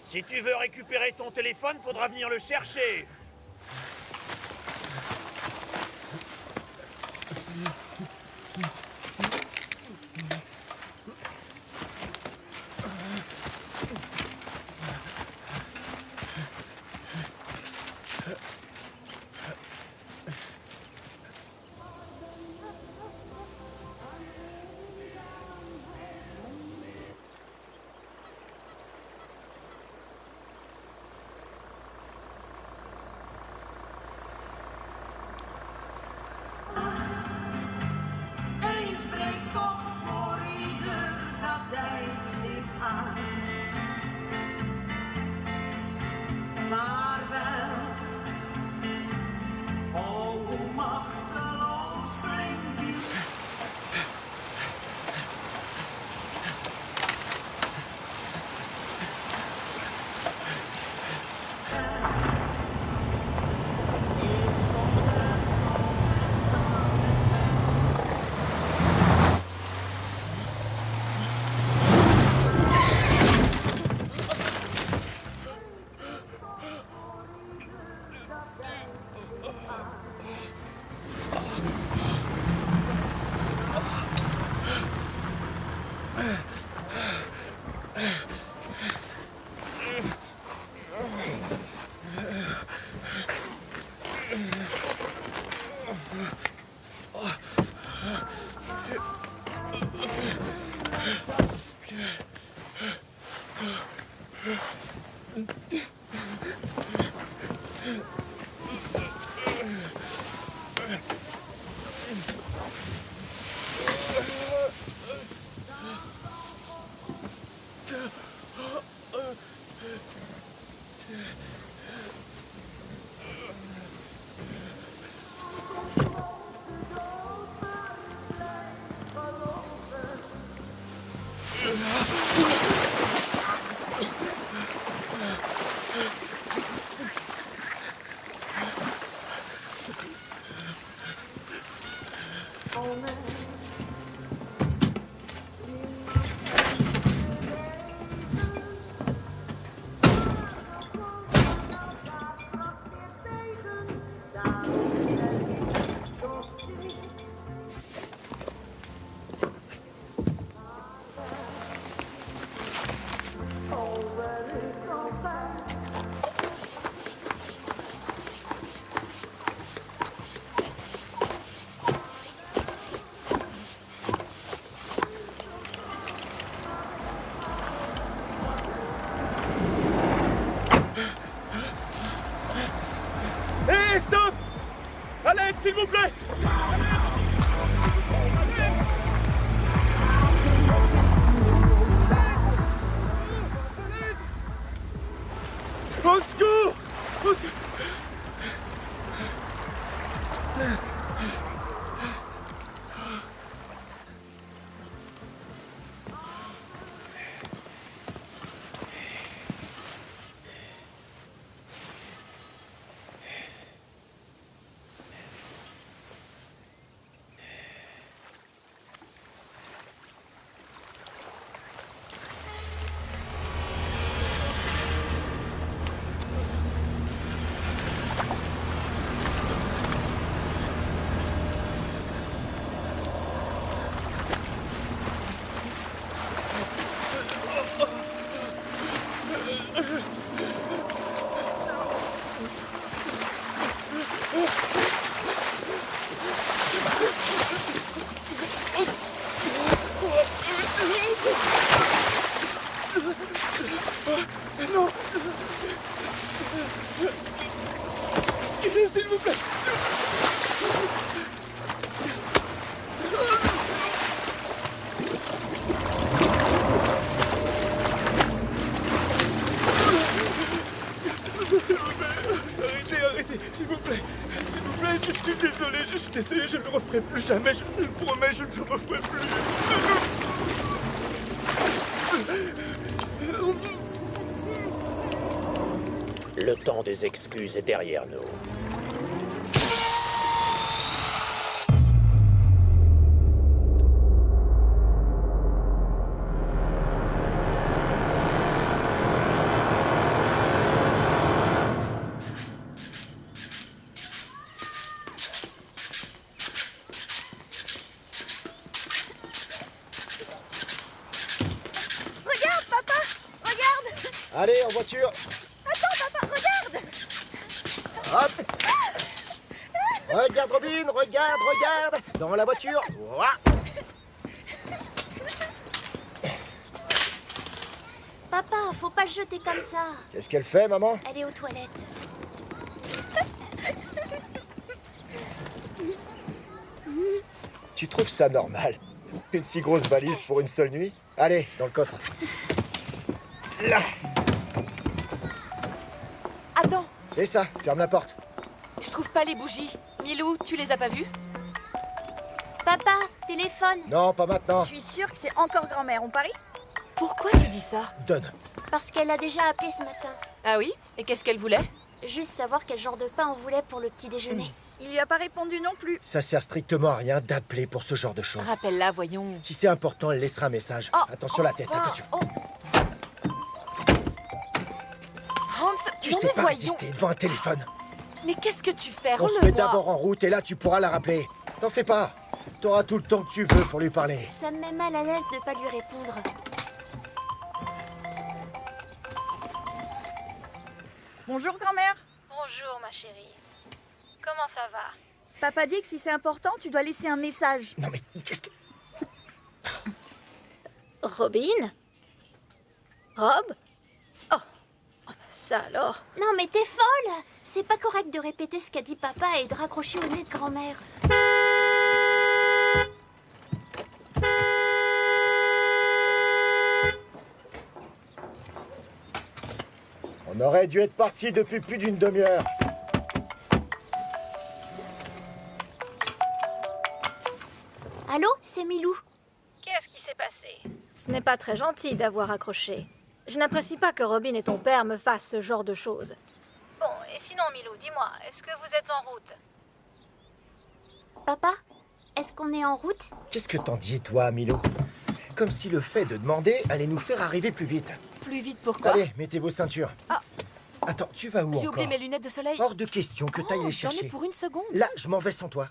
Si tu veux récupérer ton téléphone, faudra venir le chercher. Hé, stop! À l'aide, s'il vous plaît! Au secours! Au secours! Non! S'il vous plaît! Arrêtez, s'il vous plaît, je suis désolé, je ne le referai plus jamais, je le promets, je ne le referai plus. Le temps des excuses est derrière nous. Allez, en voiture. Attends, papa, regarde! Hop. Regarde, Robin, regarde. Dans la voiture. Ouah. Papa, faut pas le jeter comme ça. Qu'est-ce qu'elle fait, maman? Elle est aux toilettes. Tu trouves ça normal? Une si grosse valise pour une seule nuit? Allez, dans le coffre. Là. Attends, C'est ça, ferme la porte. je trouve pas les bougies. Milou, tu les as pas vues? Papa, téléphone. Non, pas maintenant. Je suis sûre que c'est encore grand-mère, on parie? Pourquoi tu dis ça? Donne. Parce qu'elle a déjà appelé ce matin. Ah oui? Et qu'est-ce qu'elle voulait? Juste savoir quel genre de pain on voulait pour le petit déjeuner. Il lui a pas répondu non plus. Ça sert strictement à rien d'appeler pour ce genre de choses. Rappelle-la, voyons. Si c'est important, elle laissera un message. Oh, Attention la tête, enfin. attention. Oh. Hans, Tu non sais mais pas voyons. résister devant un téléphone. Mais qu'est-ce que tu fais? On se met Rends-le-moi. d'abord en route et là tu pourras la rappeler. T'en fais pas. T'auras tout le temps que tu veux pour lui parler. Ça me met mal à l'aise de pas lui répondre. Bonjour grand-mère. Bonjour ma chérie. Comment ça va? Papa dit que si c'est important, tu dois laisser un message. Non mais qu'est-ce que... Robin? Rob? Oh, ça alors? Non mais t'es folle. C'est pas correct de répéter ce qu'a dit papa et de raccrocher au nez de grand-mère. On aurait dû être parti depuis plus d'une demi-heure. Allô, c'est Milou. Qu'est-ce qui s'est passé? Ce n'est pas très gentil d'avoir accroché. Je n'apprécie pas que Robin et ton père me fassent ce genre de choses. Bon, et sinon, Milou, dis-moi, est-ce que vous êtes en route? Papa, est-ce qu'on est en route? Qu'est-ce que t'en dis, toi, Milo? Comme si le fait de demander allait nous faire arriver plus vite. Plus vite pourquoi? Allez, mettez vos ceintures. Ah. Attends, tu vas où J'ai encore? oublié mes lunettes de soleil. Hors de question que t'ailles les J'en ai chercher. pour une seconde. Là, je m'en vais sans toi.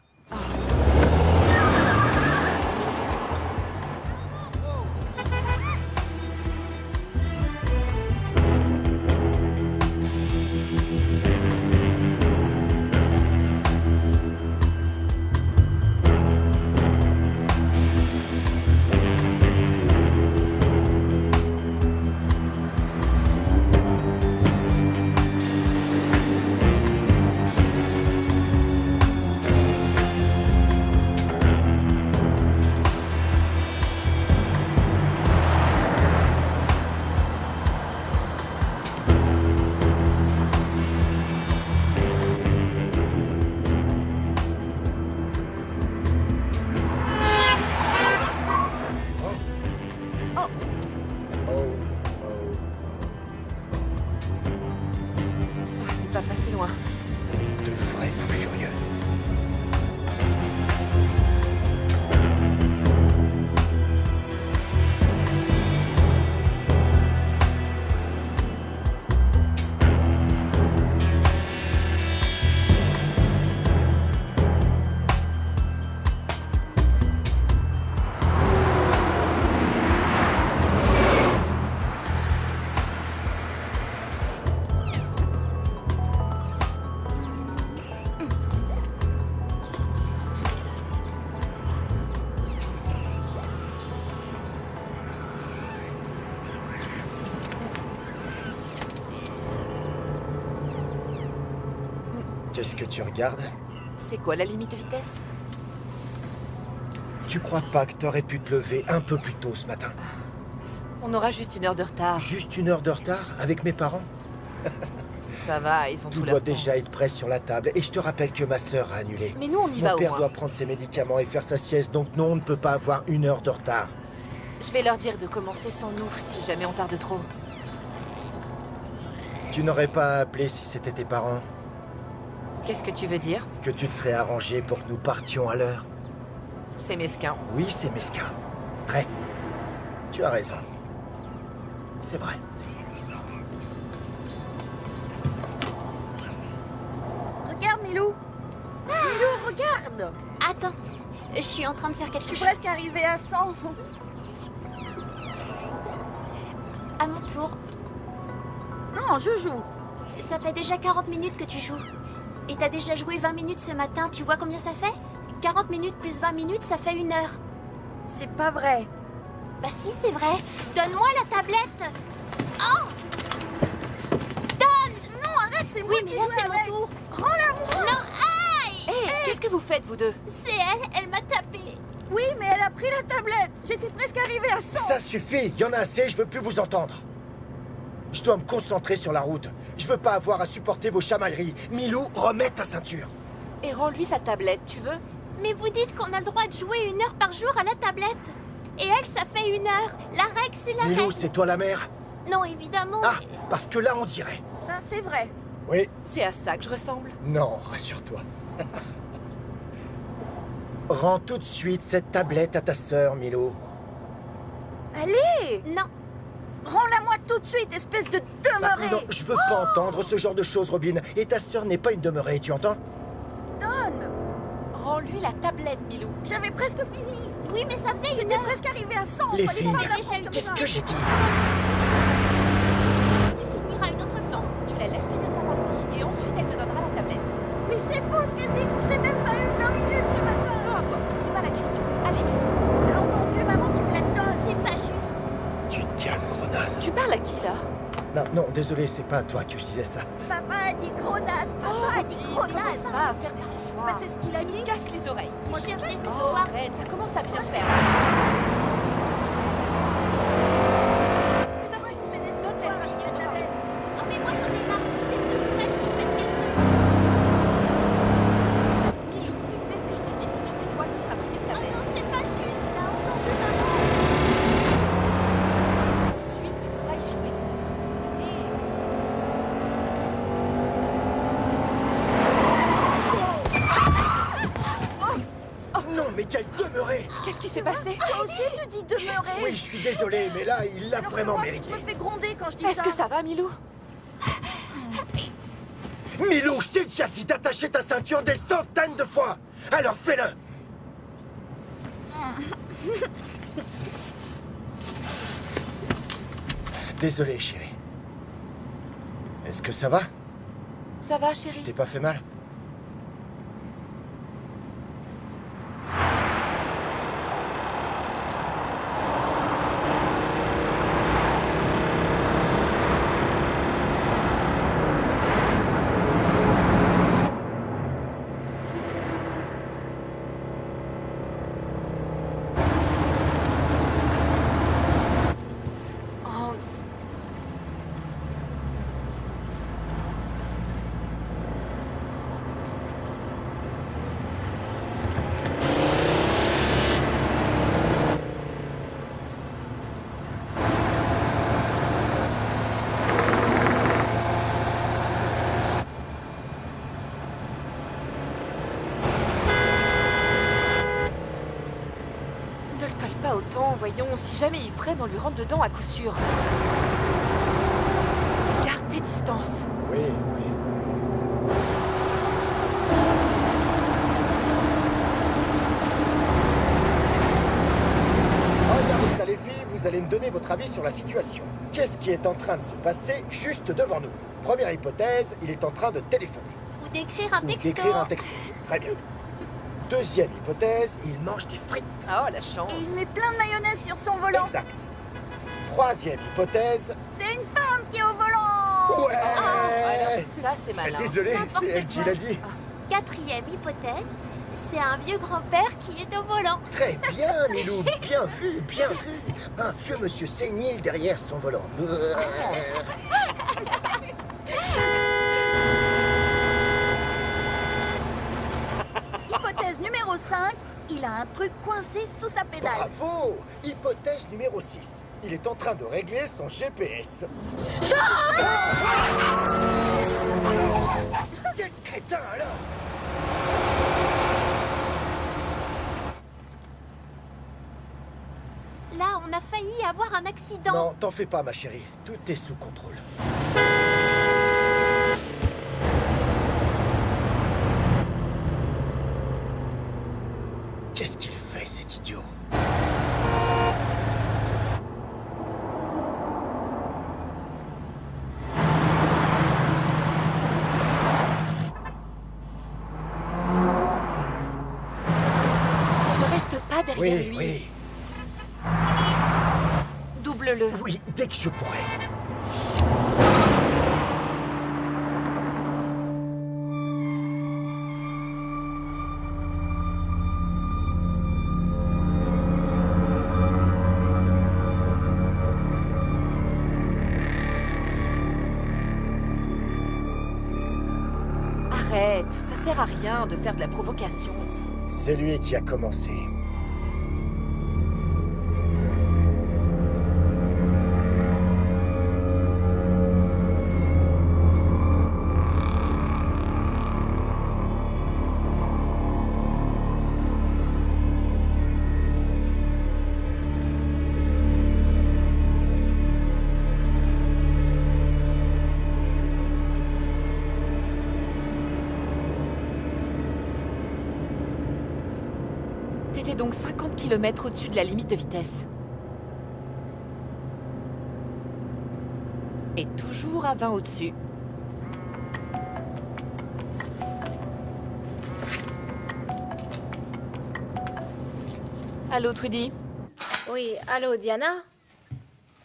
Ah, c'est pas passé loin. De vrais fous furieux. Qu'est-ce que tu regardes? C'est quoi la limite de vitesse? Tu crois pas que t'aurais pu te lever un peu plus tôt ce matin? On aura juste une heure de retard. Juste une heure de retard avec mes parents? Ça va, ils ont Tout tout doit leur temps. déjà être prêt sur la table. Et je te rappelle que ma sœur a annulé. Mais nous, on y Mon va au père moins. doit prendre ses médicaments et faire sa sieste, donc non, on ne peut pas avoir une heure de retard. Je vais leur dire de commencer sans nous si jamais on tarde trop. Tu n'aurais pas appelé si c'était tes parents? Qu'est-ce que tu veux dire? Que tu te serais arrangé pour que nous partions à l'heure? C'est mesquin. Oui, c'est mesquin. Très. Tu as raison. C'est vrai. Regarde, Milou. Milou, regarde. Attends, je suis en train de faire Je quelque suis chose. presque arrivée à 100. 100. À mon tour. Non, je joue. Ça fait déjà 40 minutes que tu joues. Et t'as déjà joué 20 minutes ce matin, tu vois combien ça fait? 40 minutes plus 20 minutes, ça fait 1 heure. C'est pas vrai. Bah si, c'est vrai. Donne-moi la tablette. Oh! Donne! Non, arrête, c'est moi Oui, mais qui là, joue c'est mon avec. tour. Rends-la-moi. Non, aïe! Hé, qu'est-ce que vous faites, vous deux? C'est elle m'a tapé. Oui, mais elle a pris la tablette. J'étais presque arrivée à 100. Ça suffit, y en a assez, je veux plus vous entendre. Je dois me concentrer sur la route. Je veux pas avoir à supporter vos chamailleries. Milou, remets ta ceinture. Et rends-lui sa tablette, tu veux? Mais vous dites qu'on a le droit de jouer 1 heure par jour à la tablette. Et elle, ça fait 1 heure. La règle, c'est la Milou, règle. c'est toi la mère? Non, évidemment. Ah, parce que là, on dirait. Ça, c'est vrai. Oui, C'est à ça que je ressemble. non, rassure-toi. Rends tout de suite cette tablette à ta sœur, Milou. Allez, Non. rends-la-moi tout de suite, espèce de demeurée. Non, je veux pas entendre ce genre de choses, Robin. Et ta sœur n'est pas une demeurée, tu entends? Donne. Rends-lui la tablette, Milou. J'avais presque fini. Oui, mais ça fait 1 J'étais heure. presque arrivée à 100. Les Fallait filles, pas la déjà prendre eu comme Qu'est-ce ça. que j'ai dit? Tu finiras une autre fois. Tu la laisses finir sa partie et ensuite elle te donnera la tablette. Mais c'est faux ce qu'elle dit. Je n'ai même pas eu 20 minutes ce matin. Peu importe, c'est pas la question. Allez, Milou. T'as entendu, maman, tu me la donnes. C'est pas juste. Tu te calmes, gros naze. Tu parles à qui, là? Non, non, désolé, c'est pas à toi que je disais ça. Papa a dit gros naze. Papa a dit gros naze. Commence pas à faire des histoires. Bah, c'est ce qu'il a Tu dit. me casses les oreilles. Moi, je cherche des Oh, histoires. arrête, ça commence à bien faire. Ça suffit, fais des donne la histoires ligne, avec on la en parle. tablette. Oh, mais moi, j'en ai marre. C'est toujours elle qui fait ce qu'elle veut. Milou, tu fais ce que je t'ai dit, sinon c'est toi qui seras privé de Oh tablette. non, c'est pas juste. T'as entendu, maman? Ensuite, tu pourras y jouer. Et... Non, mais quelle demeurée! Qu'est-ce qui s'est passé? Toi aussi, tu dis demeurer. Oui, je suis désolé, mais là, il l'a Alors que vraiment moi, mérité. Je me fais gronder quand je dis Est-ce ça. que ça va, Milou? Milou, je t'ai déjà dit d'attacher ta ceinture des centaines de fois! Alors fais-le! Désolé, chérie. Est-ce que ça va? Ça va, chérie? T'es pas fait mal? Hans. Ne le colle pas autant, voyons. Si jamais il freine, on lui rentre dedans à coup sûr. Garde tes distances. Oui, oui. Regardez ça, les filles, vous allez me donner votre avis sur la situation. Qu'est-ce qui est en train de se passer juste devant nous? Première hypothèse, il est en train de téléphoner. Ou d'écrire un Ou texto. d'écrire un texto. Très bien. Deuxième hypothèse, il mange des frites. Oh, la chance. Et il met plein de mayonnaise sur son volant. Exact. Troisième hypothèse, C'est une femme qui est au volant. ouais. Alors ça, c'est malin. Désolé, N'importe c'est elle qui quoi. l'a dit. Quatrième hypothèse, c'est un vieux grand-père qui est au volant. Très bien, Milou, bien vu, bien vu. Un vieux monsieur sénile derrière son volant. Hypothèse numéro 5, il a un truc coincé sous sa pédale. Bravo. Hypothèse numéro 6. Il est en train de régler son GPS. Quel crétin alors! Là, on a failli avoir un accident. Non, t'en fais pas, ma chérie. Tout est sous contrôle. Qu'est-ce qu'il fait, cet idiot? derrière lui. Oui, Double-le. oui, dès que je pourrai. Arrête, ça sert à rien de faire de la provocation. C'est lui qui a commencé. T'étais donc 50 km au-dessus de la limite de vitesse. Et toujours à 20 au-dessus. Allô, Trudy? Oui, allô, Diana?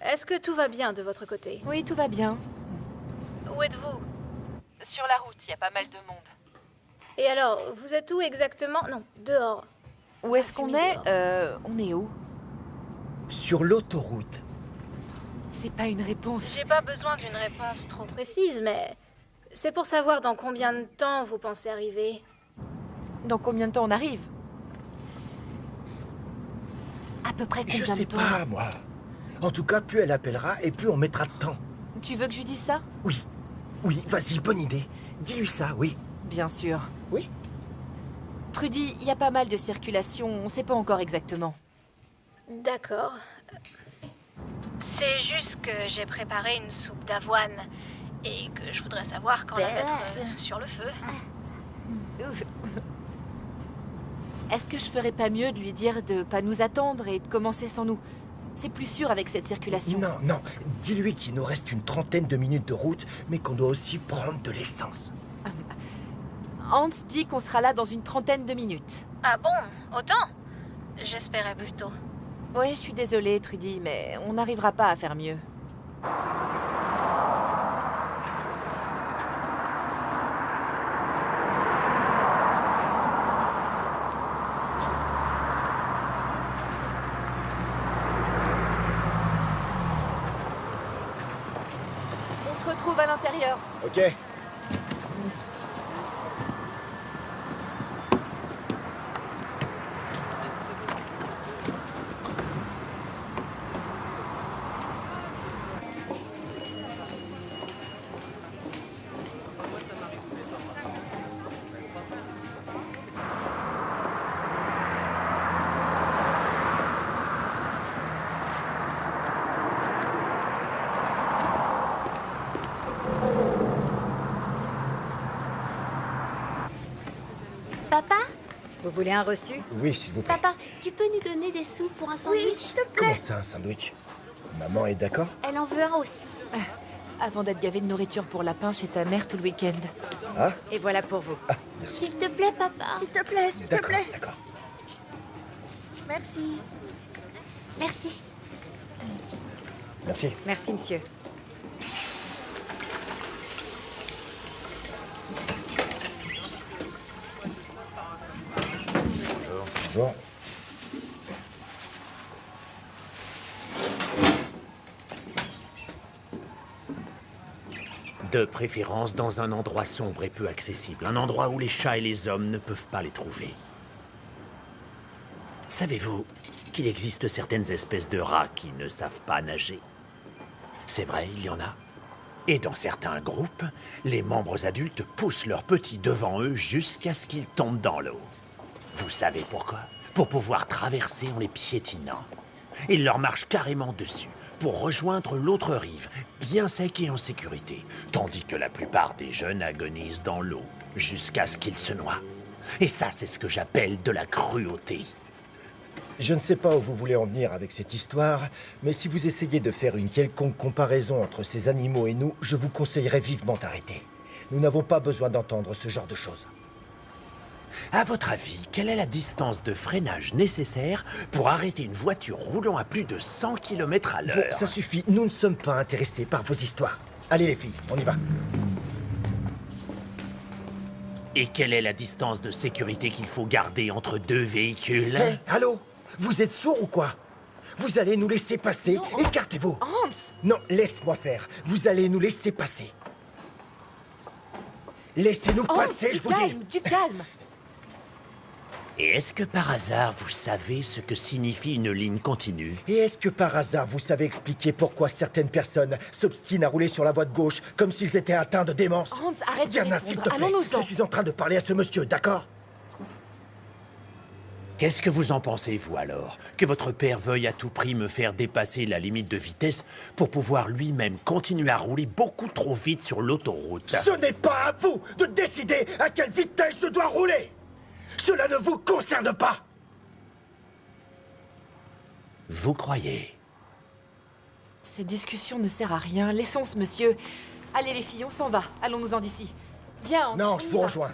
Est-ce que tout va bien de votre côté? Oui, tout va bien. Où êtes-vous? Sur la route, il y a pas mal de monde. Et alors, vous êtes où exactement? Non, dehors. Où est-ce qu'on est? On est où? Sur l'autoroute. C'est pas une réponse. J'ai pas besoin d'une réponse trop précise, mais c'est pour savoir dans combien de temps vous pensez arriver. Dans combien de temps on arrive? À peu près Je combien de sais temps? pas, moi. En tout cas, plus elle appellera et plus on mettra de temps. Tu veux que je lui dise ça? Oui, oui, vas-y, bonne idée. Dis-lui ça, oui. Bien sûr. Oui. Trudy, il y a pas mal de circulation, on sait pas encore exactement. D'accord. C'est juste que j'ai préparé une soupe d'avoine et que je voudrais savoir quand la mettre sur le feu. Est-ce que je ferais pas mieux de lui dire de pas nous attendre et de commencer sans nous? C'est plus sûr avec cette circulation. Non, non, dis-lui qu'il nous reste une trentaine de minutes de route, mais qu'on doit aussi prendre de l'essence. Hans dit qu'on sera là dans une trentaine de minutes. Ah bon? Autant? J'espérais plutôt. Ouais, je suis désolée, Trudy, mais on n'arrivera pas à faire mieux. On se retrouve à l'intérieur. Ok. Papa? Vous voulez un reçu? Oui, s'il vous plaît. Papa, tu peux nous donner des sous pour un Oui, sandwich? s'il te Comment plaît. ça, un sandwich? Maman est d'accord? Elle en veut un aussi. Avant d'être gavé de nourriture pour lapin chez ta mère tout le week-end. Ah, Et voilà pour vous. merci. S'il te plaît, papa. S'il te plaît, s'il te D'accord, plaît. d'accord. Merci. Merci. Merci. Merci, monsieur. Bonjour. De préférence dans un endroit sombre et peu accessible. Un endroit où les chats et les hommes ne peuvent pas les trouver. Savez-vous qu'il existe certaines espèces de rats qui ne savent pas nager? C'est vrai, il y en a. Et dans certains groupes, les membres adultes poussent leurs petits devant eux jusqu'à ce qu'ils tombent dans l'eau. Vous savez pourquoi? Pour pouvoir traverser en les piétinant. Ils leur marchent carrément dessus pour rejoindre l'autre rive, bien sec et en sécurité, tandis que la plupart des jeunes agonisent dans l'eau jusqu'à ce qu'ils se noient. Et ça, c'est ce que j'appelle de la cruauté. Je ne sais pas où vous voulez en venir avec cette histoire, mais si vous essayez de faire une quelconque comparaison entre ces animaux et nous, je vous conseillerais vivement d'arrêter. Nous n'avons pas besoin d'entendre ce genre de choses. À votre avis, quelle est la distance de freinage nécessaire pour arrêter une voiture roulant à plus de 100 km à Bon, l'heure? ça suffit. Nous ne sommes pas intéressés par vos histoires. Allez les filles, on y va. Et quelle est la distance de sécurité qu'il faut garder entre deux véhicules? Hé, allô? Vous êtes sourds ou quoi? Vous allez nous laisser passer. Non. Écartez-vous. Hans! Non, laisse-moi faire. Vous allez nous laisser passer. Laissez-nous Hans, passer, du je vous dis. calme, du calme. Et est-ce que par hasard vous savez ce que signifie une ligne continue? Et est-ce que par hasard vous savez expliquer pourquoi certaines personnes s'obstinent à rouler sur la voie de gauche comme s'ils étaient atteints de démence? Hans, arrête de Diana, s'il te répondre. plaît, Allons-nous-en. je suis en train de parler à ce monsieur, d'accord? Qu'est-ce que vous en pensez, vous, alors? Que votre père veuille à tout prix me faire dépasser la limite de vitesse pour pouvoir lui-même continuer à rouler beaucoup trop vite sur l'autoroute? Ce n'est pas à vous de décider à quelle vitesse je dois rouler. Cela ne vous concerne pas. Vous croyez? Cette discussion ne sert à rien. Laissons ce monsieur. Allez les filles, on s'en va. Allons-nous-en d'ici. Viens, Hans, Non, on je y vous va. rejoins.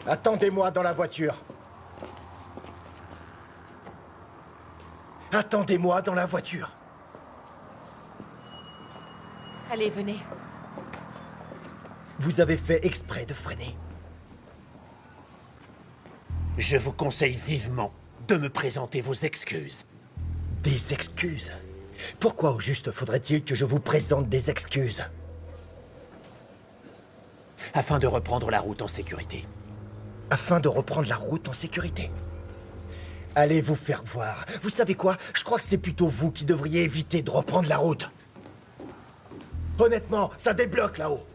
Attendez-moi dans la voiture. Attendez-moi dans la voiture. Allez, venez. Vous avez fait exprès de freiner. Je vous conseille vivement de me présenter vos excuses. Des excuses? Pourquoi au juste faudrait-il que je vous présente des excuses? Afin de reprendre la route en sécurité. Afin de reprendre la route en sécurité. Allez vous faire voir. Vous savez quoi? Je crois que c'est plutôt vous qui devriez éviter de reprendre la route. Honnêtement, ça débloque là-haut.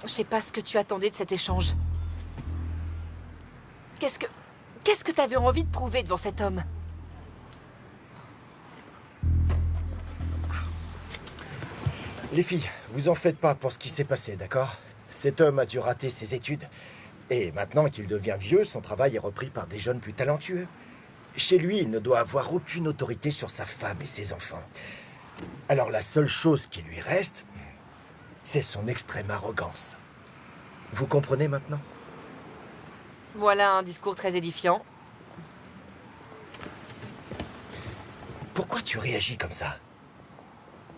Je sais pas ce que tu attendais de cet échange. Qu'est-ce que t'avais envie de prouver devant cet homme? Les filles, vous en faites pas pour ce qui s'est passé, d'accord? Cet homme a dû rater ses études. Et maintenant qu'il devient vieux, son travail est repris par des jeunes plus talentueux. Chez lui, il ne doit avoir aucune autorité sur sa femme et ses enfants. Alors la seule chose qui lui reste, c'est son extrême arrogance. Vous comprenez maintenant? Voilà un discours très édifiant. Pourquoi tu réagis comme ça?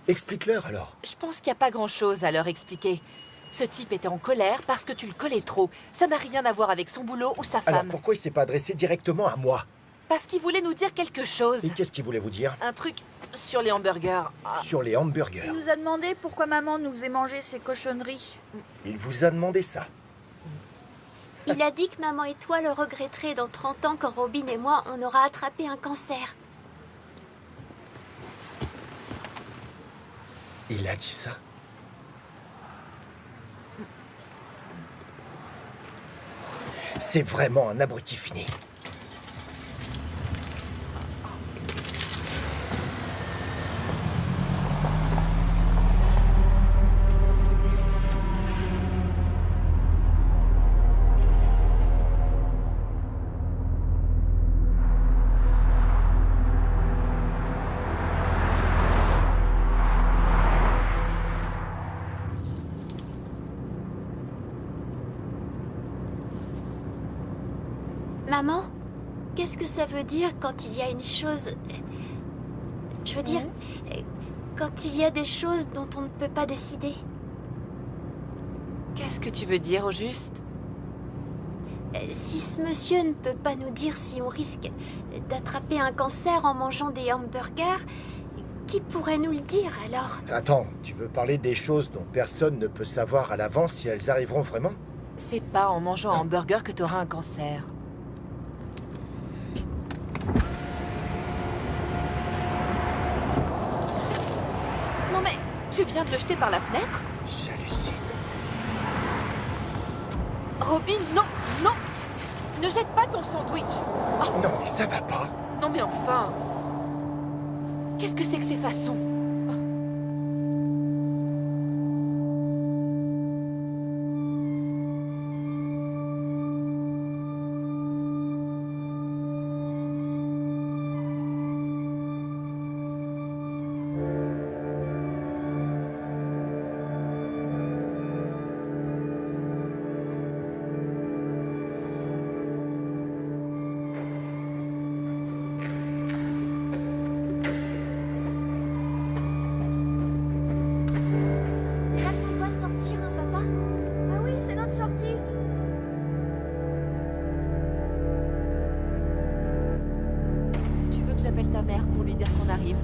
Explique-leur alors. Je pense qu'il n'y a pas grand-chose à leur expliquer. Ce type était en colère parce que tu le collais trop. Ça n'a rien à voir avec son boulot ou sa Alors femme. pourquoi il s'est pas adressé directement à moi? Parce qu'il voulait nous dire quelque chose. Et qu'est-ce qu'il voulait vous dire? Un truc sur les hamburgers. Ah, Sur les hamburgers. Il nous a demandé pourquoi maman nous faisait manger ces cochonneries. Il vous a demandé ça. Il a dit que maman et toi le regretterez dans 30 ans quand Robin et moi, on aura attrapé un cancer. Il a dit ça? C'est vraiment un abruti fini. Maman, qu'est-ce que ça veut dire quand il y a une chose... Je veux dire, quand il y a des choses dont on ne peut pas décider. qu'est-ce que tu veux dire au juste? Si ce monsieur ne peut pas nous dire si on risque d'attraper un cancer en mangeant des hamburgers, qui pourrait nous le dire alors? Attends, tu veux parler des choses dont personne ne peut savoir à l'avance si elles arriveront vraiment? C'est pas en mangeant un hamburger que t'auras un cancer. Non mais, tu viens de le jeter par la fenêtre? J'hallucine. Robin, non, non! Ne jette pas ton sandwich. Non, mais ça va pas. Non mais enfin. Qu'est-ce que c'est que ces façons? C'est là qu'on doit sortir, hein, papa? Ah oui, c'est notre sortie. Tu veux que j'appelle ta mère pour lui dire qu'on arrive?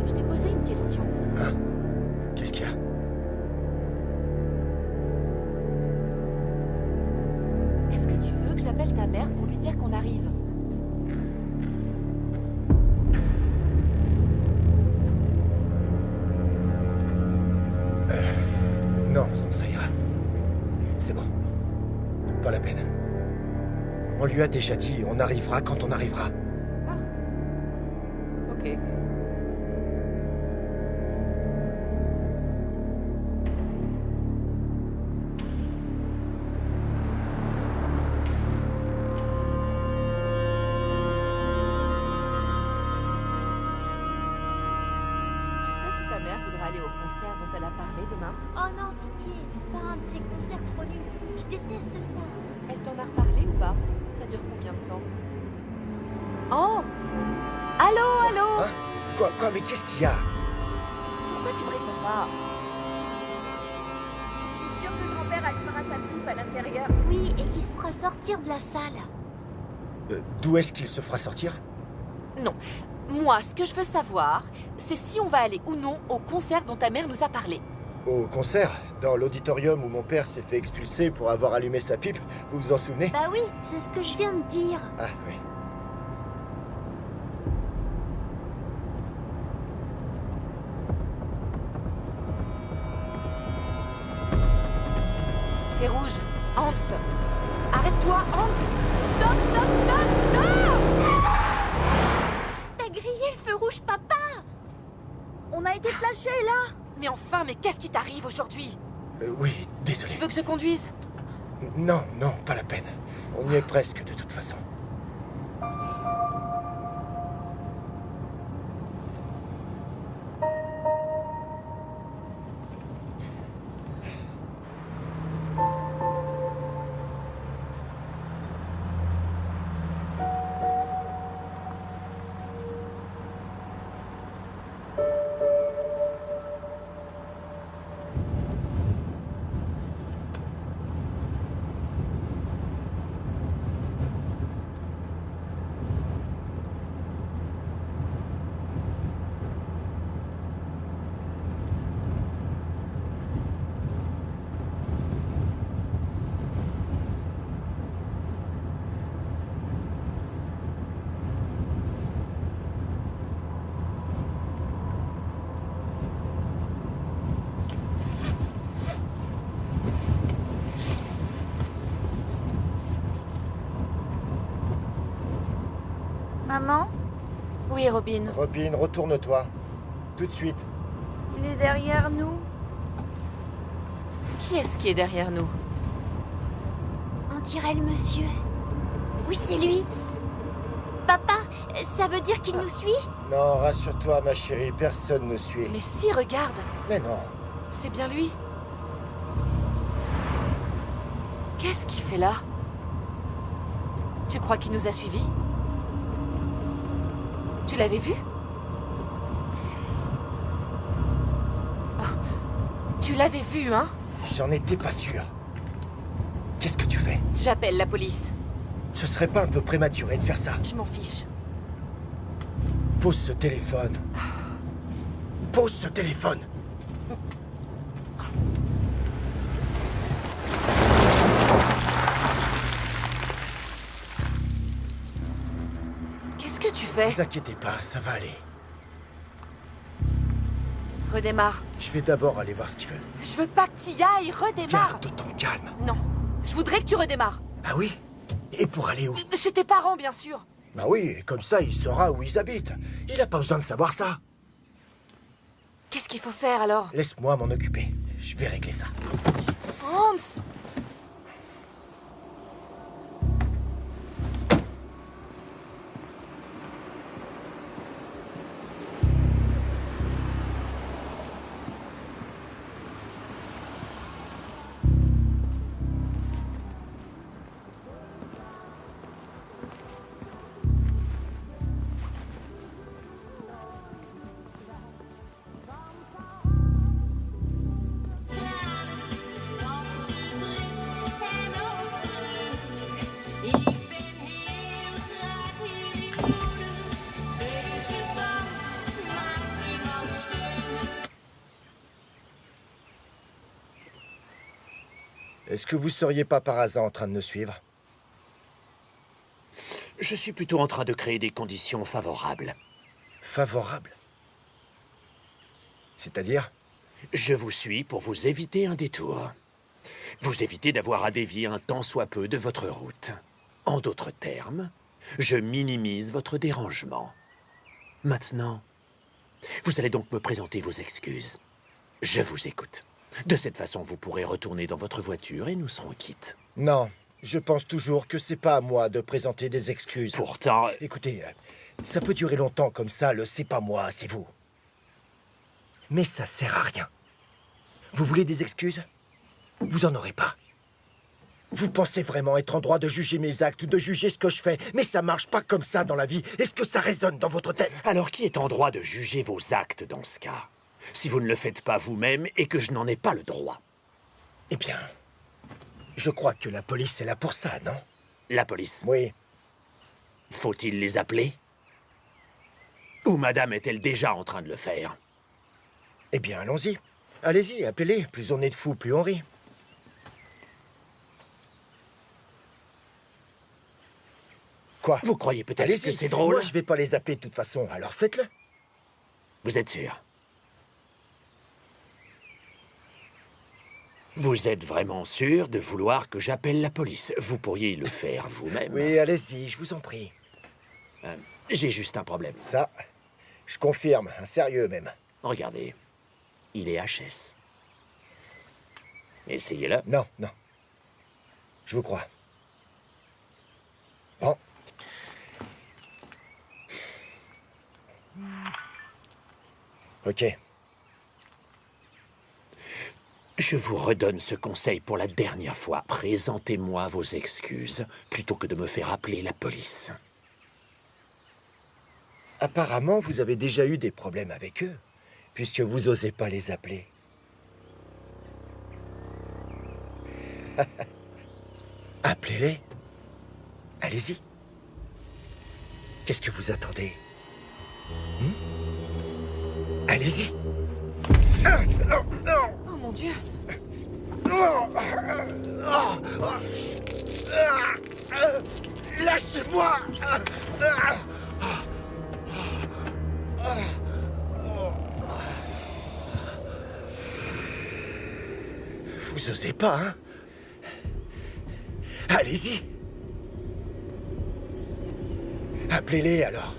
Je t'ai posé une question. Qu'est-ce qu'il y a? Est-ce que tu veux que j'appelle ta mère pour lui dire qu'on arrive? Non, non, ça ira. C'est bon. Pas la peine. On lui a déjà dit, on arrivera quand on arrivera. Ok. Tu sais si ta mère voudra aller au concert dont elle a parlé demain? Oh non, pitié, pas un de ces concerts trop nuls. Je déteste ça. Elle t'en a reparlé ou pas? Ça dure combien de temps? Hans! Allô, allô? Hein? Quoi, mais qu'est-ce qu'il y a? Pourquoi tu me réponds pas? Je suis sûre que grand-père allumera sa pipe à l'intérieur. Oui, et qu'il se fera sortir de la salle. D'où est-ce qu'il se fera sortir? Non. Moi, ce que je veux savoir, c'est si on va aller ou non au concert dont ta mère nous a parlé. Au concert, dans l'auditorium où mon père s'est fait expulser pour avoir allumé sa pipe, vous vous en souvenez? Bah oui, c'est ce que je viens de dire. Ah oui. C'est rouge. Hans! Arrête-toi, Hans! Stop, stop, stop, stop! T'as grillé le feu rouge, papa! On a été flashés, là. Mais enfin, mais qu'est-ce qui t'arrive aujourd'hui? Oui, désolé. Tu veux que je conduise? Non, non, pas la peine. On y est presque de toute façon. Maman, Oui, Robin. Robin, retourne-toi. Tout de suite. il est derrière nous. Qui est-ce qui est derrière nous? On dirait le monsieur. Oui, c'est lui. Papa, ça veut dire qu'il nous suit? Non, rassure-toi, ma chérie, personne ne suit. Mais si, regarde! Mais non. C'est bien lui. Qu'est-ce qu'il fait là? Tu crois qu'il nous a suivis? Tu l'avais vu? Oh, tu l'avais vu, hein? J'en étais pas sûr. Qu'est-ce que tu fais? J'appelle la police. Ce serait pas un peu prématuré de faire ça? Je m'en fiche. Pose ce téléphone. Pose ce téléphone. Qu'est-ce que tu fais? Ne vous inquiétez pas, ça va aller. Redémarre. Je vais d'abord aller voir ce qu'il veut. Je veux pas que t'y ailles, redémarre. Garde ton calme. Non, je voudrais que tu redémarres. Ah oui? Et pour aller où? Chez tes parents, bien sûr. Bah oui, comme ça, il saura où ils habitent. Il a pas besoin de savoir ça. Qu'est-ce qu'il faut faire alors? Laisse-moi m'en occuper. Je vais régler ça. Hans! Est-ce que vous seriez pas par hasard en train de nous suivre? Je suis plutôt en train de créer des conditions favorables. Favorable? C'est-à-dire? Je vous suis pour vous éviter un détour. Vous éviter d'avoir à dévier un tant soit peu de votre route. En d'autres termes, je minimise votre dérangement. Maintenant, vous allez donc me présenter vos excuses. Je vous écoute. De cette façon, vous pourrez retourner dans votre voiture et nous serons quittes. Non, je pense toujours que c'est pas à moi de présenter des excuses. Pourtant, Écoutez, ça peut durer longtemps comme ça, le c'est pas moi, c'est vous. Mais ça sert à rien. Vous voulez des excuses? Vous en aurez pas. Vous pensez vraiment être en droit de juger mes actes ou de juger ce que je fais, mais ça marche pas comme ça dans la vie. Est-ce que ça résonne dans votre tête? alors qui est en droit de juger vos actes dans ce cas? Si vous ne le faites pas vous-même et que je n'en ai pas le droit. Eh bien, je crois que la police est là pour ça, non? La police, Oui. faut-il les appeler? Ou madame est-elle déjà en train de le faire? Eh bien, allons-y. Allez-y, appelez-les. Plus on est de fous, plus on rit. Quoi? Vous croyez peut-être Allez-y. que c'est drôle? Moi, je vais pas les appeler de toute façon, alors faites-le. Vous êtes sûr? Vous êtes vraiment sûr de vouloir que j'appelle la police? Vous pourriez le faire vous-même. Oui, allez-y, je vous en prie. J'ai juste un problème. Ça, je confirme, un sérieux même. Regardez, il est HS. Essayez-le. Non, non. Je vous crois. Bon. Ok. Je vous redonne ce conseil pour la dernière fois. Présentez-moi vos excuses, plutôt que de me faire appeler la police. Apparemment, vous avez déjà eu des problèmes avec eux, puisque vous osez pas les appeler. Appelez-les. Allez-y. Qu'est-ce que vous attendez? Allez-y. Oh mon Dieu! Lâchez-moi! Vous osez pas, hein? Allez-y. Appelez-les alors.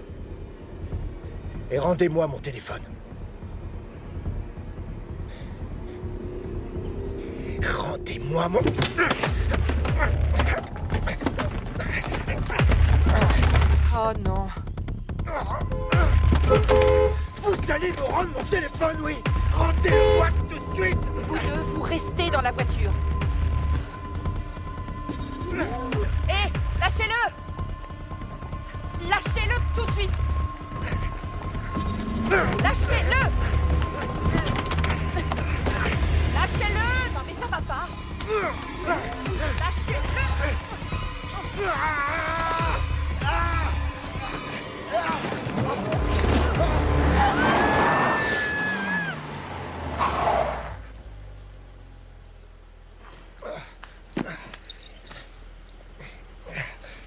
Et rendez-moi mon téléphone. Rendez-moi mon... Oh non. Vous allez me rendre mon téléphone, oui? Rendez-le-moi tout de suite! Vous deux, vous restez dans la voiture. Hé, lâchez-le! Lâchez-le tout de suite! Lâchez-le! Lâchez-le! Non mais ça va pas! Lâchez-le!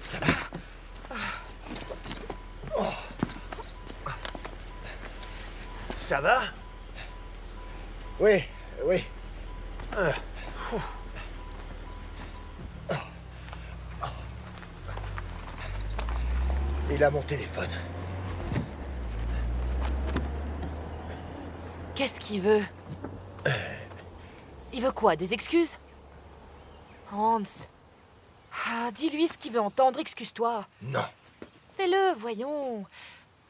Ça va? Ça va? Oui, oui. Il a mon téléphone. Qu'est-ce qu'il veut? Il veut quoi? Des excuses? Hans. Ah, dis-lui ce qu'il veut entendre, excuse-toi. Non. Fais-le, voyons.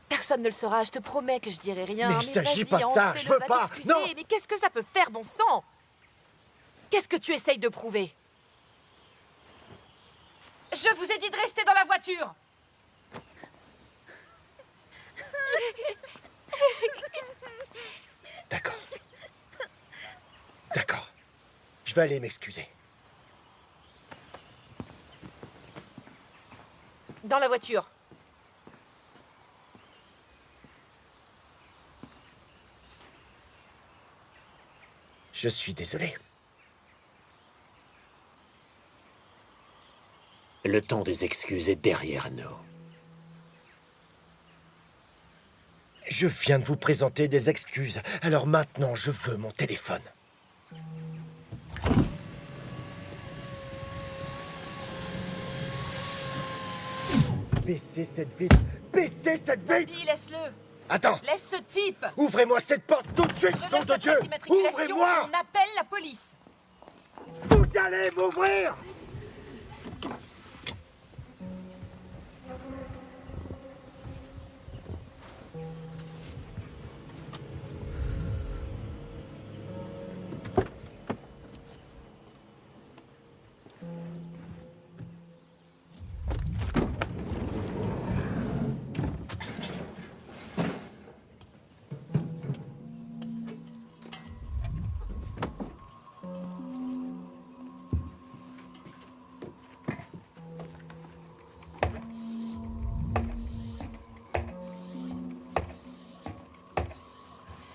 Personne ne le saura, je te promets que je dirai rien. Mais il s'agit vas-y, pas de Hans, ça, fais-le, je veux va pas, t'excuser. non. Mais qu'est-ce que ça peut faire, bon sang? Qu'est-ce que tu essayes de prouver? Je vous ai dit de rester dans la voiture. D'accord. D'accord. Je vais aller m'excuser. Dans la voiture. Je suis désolé. Le temps des excuses est derrière nous. Je viens de vous présenter des excuses. Alors maintenant, je veux mon téléphone. Baissez cette vitre. Baissez cette vitre. Puis laisse-le. Attends. Laisse ce type. Ouvrez-moi cette porte tout de suite, nom Relève de sa Dieu. plaque d'immatriculation, Ouvrez-moi. on appelle la police. Vous allez m'ouvrir.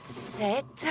Sept.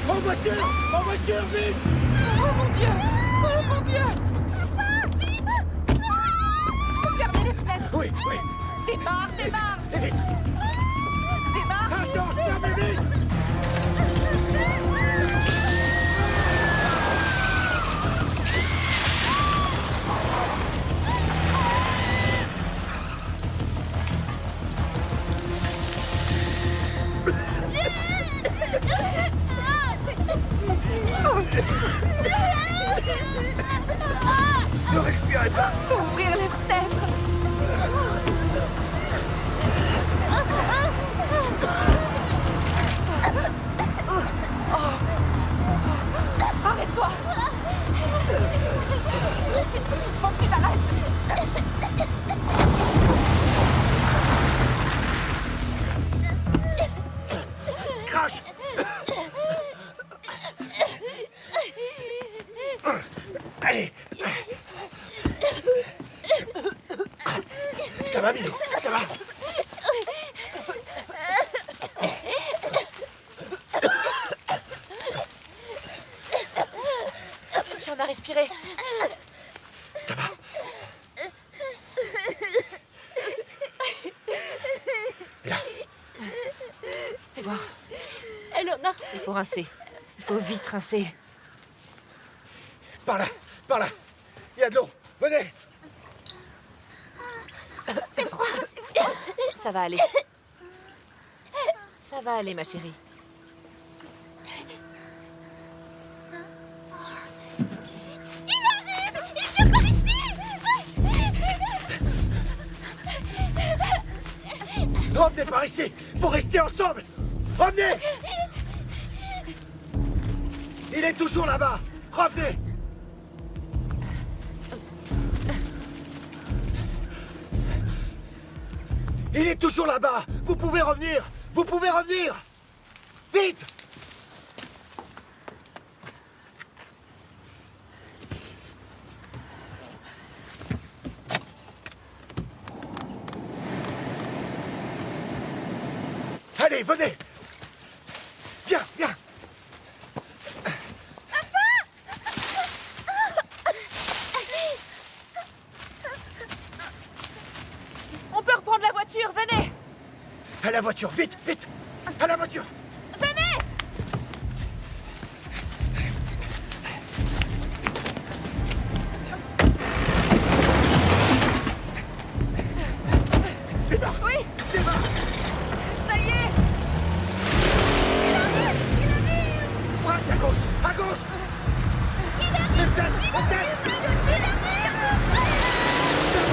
En voiture, vite. Oh mon Dieu! Oh mon Dieu! Fermez les fenêtres! Oui, oui. Démarre, démarre! Et vite. Démarre! Attends, fermez vite. Ne respirez pas. Faut ouvrir les fenêtres! Arrête-toi! Faut que tu t'arrêtes! Crash. Allez. Ça va, Milou? Ça va? Tu en as respiré. Ça va? Là. Fais voir. Elle en a reçu. Il faut rincer. Il faut vite rincer. Par là. Par là. Il y a de l'eau. Venez. C'est froid. Ça va aller. Ça va aller, ma chérie. Revenez par ici. Faut rester ensemble. Revenez. Il est toujours là-bas. Revenez. Il est toujours là-bas. Vous pouvez revenir. Vous pouvez revenir. Vite. Allez, venez. Viens, viens. On peut reprendre la voiture, venez! À la voiture, vite, vite. À la voiture. Venez! Démarre. Oui, Démarre. ça y est! Braque à gauche. À gauche. Lève tête. En tête.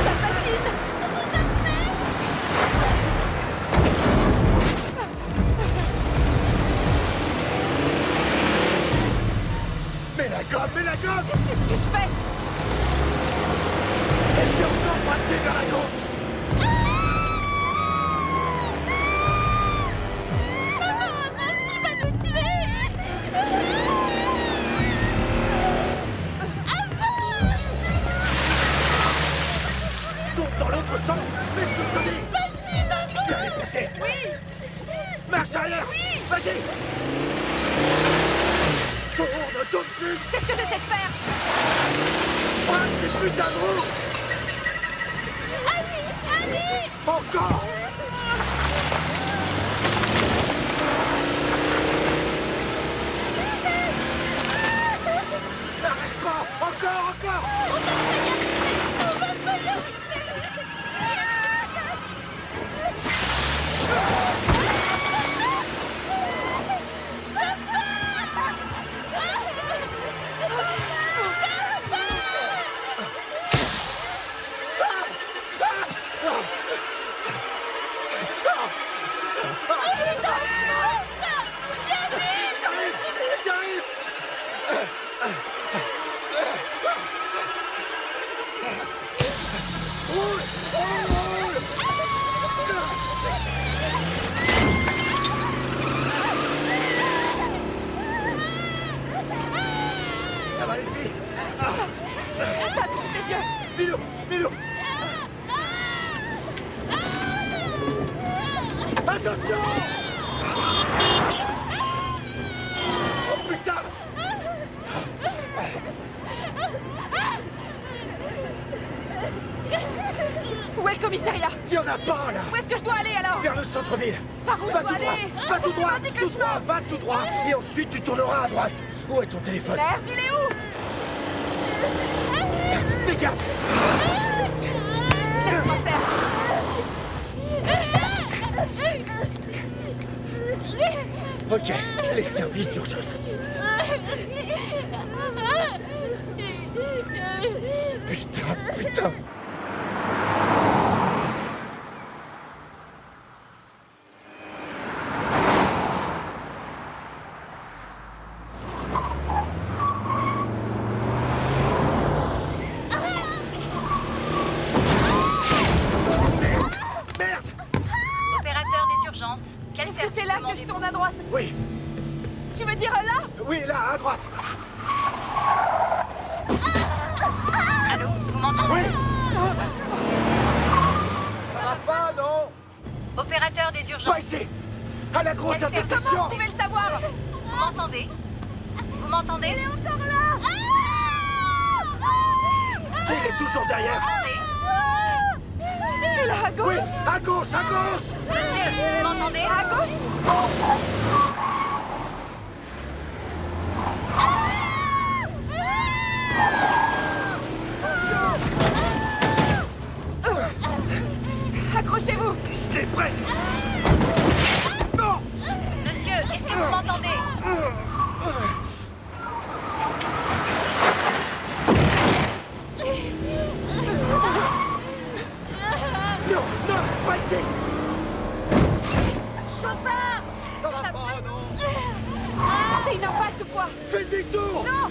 Ça patine! Mets la gomme, mets la gomme. C'est ce que je fais! Et puis encore braquer vers la gauche. Il va nous tuer. Tourne dans l'autre sens. Fais ce que je te dis. Je vais aller passer. Oui! Marche arrière. Oui. Vas-y. Tourne plus. C'est ce que j'essaie de faire! Braque ces putains de roues. Encore. N'arrête pas. Encore. J'arrive. Ça va les filles. Ça a touché tes yeux! Milou, Milou. Attention. Oh putain. Où est le commissariat? Il y en a pas là. Où est-ce que je dois aller alors? Vers le centre-ville. Par où je Va dois tout droit. aller? Va tout droit. Indique le Tout droit. Va tout droit. Et ensuite tu tourneras à droite. Où est ton téléphone? Merde, il est où? Fais gaffe. Laisse-moi faire! Ok, les services d'urgence. Putain. Merde. Opérateur des urgences. Quel Est-ce que service c'est là que je demandez-vous? tourne à droite? Oui, Tu veux dire là? oui, là, à droite. Allô, vous m'entendez? Oui. Ça va pas, non? Opérateur des urgences. Pas ici. À la grosse Est-ce que- Comment intersection. vous pouvez le savoir? Vous m'entendez? Vous m'entendez? Il est encore là. Il est toujours derrière. Attendez. Et là, à Oui, gauche? à gauche, à gauche. Monsieur, vous m'entendez? À gauche? Accrochez-vous! Je l'ai presque. Non. Monsieur, est-ce que vous m'entendez? Non, non, pas ici. Chauffeur! Ça va pas, non? C'est une impasse ou quoi? Fais demi-tour. Non!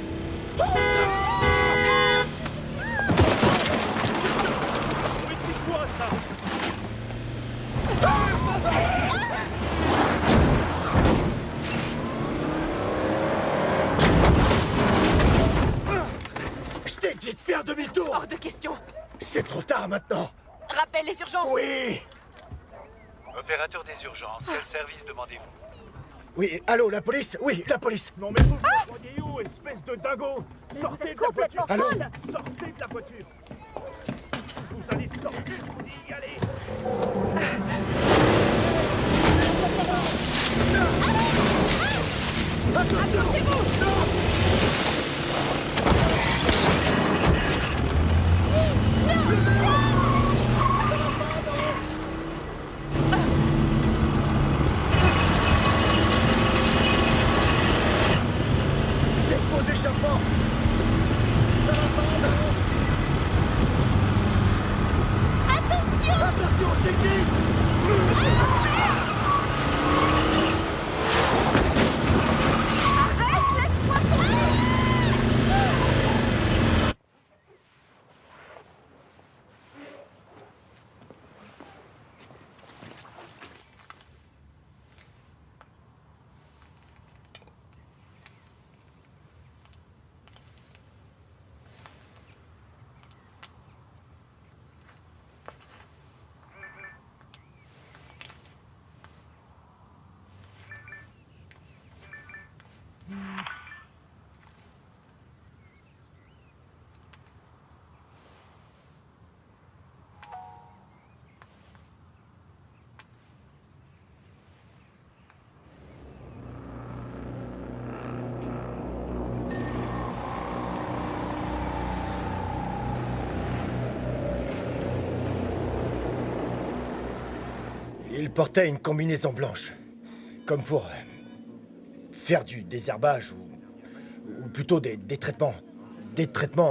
Mais c'est quoi ça? dit de faire demi-tour! Hors de question. C'est trop tard maintenant! Rappelle les urgences. Oui! Opérateur des urgences, quel service demandez-vous? Oui, allô, la police? Oui, la police! Non mais vous vous croyez où, espèce de dingo? Sortez de la voiture! Allô? Sortez de la voiture! Vous allez sortir, je vous dis, allez! C'est le pot d'échappement! Ça va prendre! Attention, c'est glisse! Il portait une combinaison blanche, comme pour faire du désherbage ou plutôt des traitements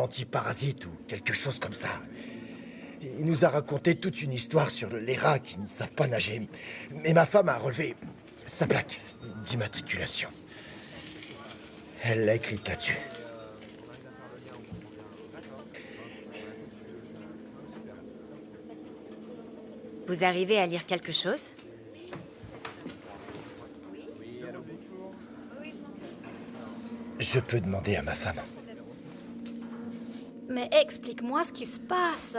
antiparasites ou quelque chose comme ça. Il nous a raconté toute une histoire sur les rats qui ne savent pas nager. Mais ma femme a relevé sa plaque d'immatriculation. Elle l'a écrite là-dessus. Vous arrivez à lire quelque chose? Je peux demander à ma femme. Mais explique-moi ce qui se passe.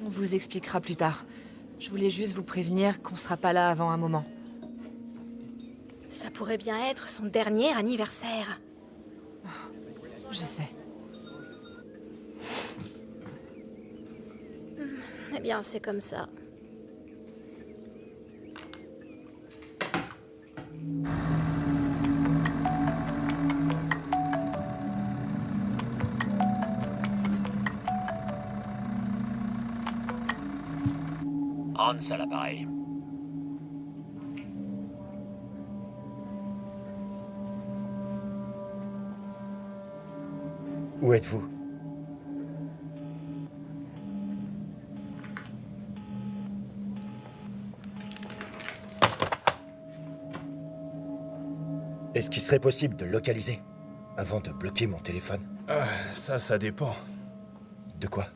On vous expliquera plus tard. Je voulais juste vous prévenir qu'on sera pas là avant un moment. Ça pourrait bien être son dernier anniversaire. Je sais. Eh bien, c'est comme ça. Hans à l'appareil. Où êtes-vous? Est-ce qu'il serait possible de localiser avant de bloquer mon téléphone? Ça dépend. De quoi?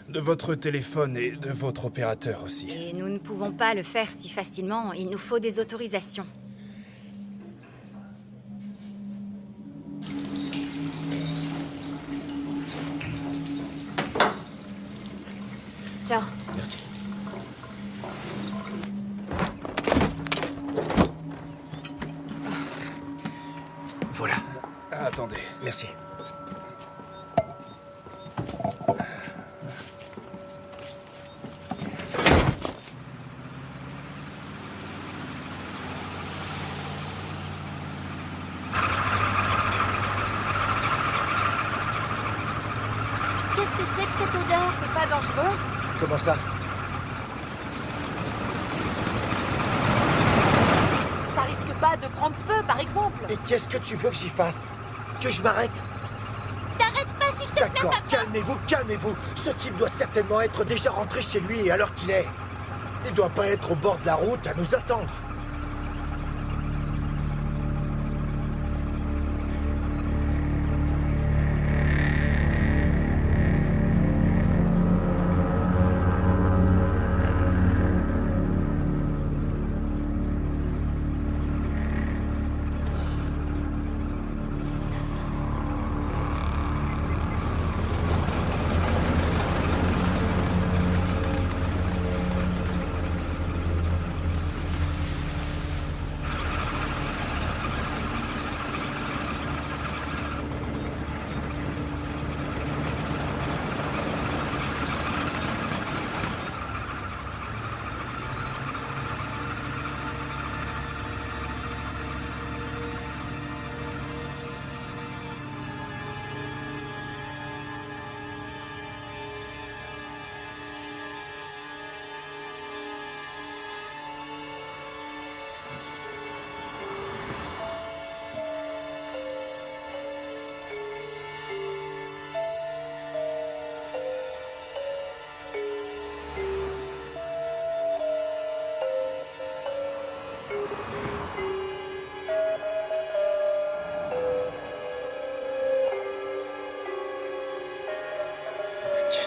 De votre téléphone et de votre opérateur aussi. Et nous ne pouvons pas le faire si facilement. Il nous faut des autorisations. Tiens. Merci. Voilà. Attendez. Merci. Qu'est-ce que c'est que cette odeur? C'est pas dangereux? Comment ça? Ça risque pas de prendre feu, par exemple? Et qu'est-ce que tu veux que j'y fasse? Que je m'arrête? T'arrêtes pas, s'il te plaît, D'accord, papa! calmez-vous, calmez-vous. Ce type doit certainement être déjà rentré chez lui à l'heure qu'il est. Il doit pas être au bord de la route à nous attendre.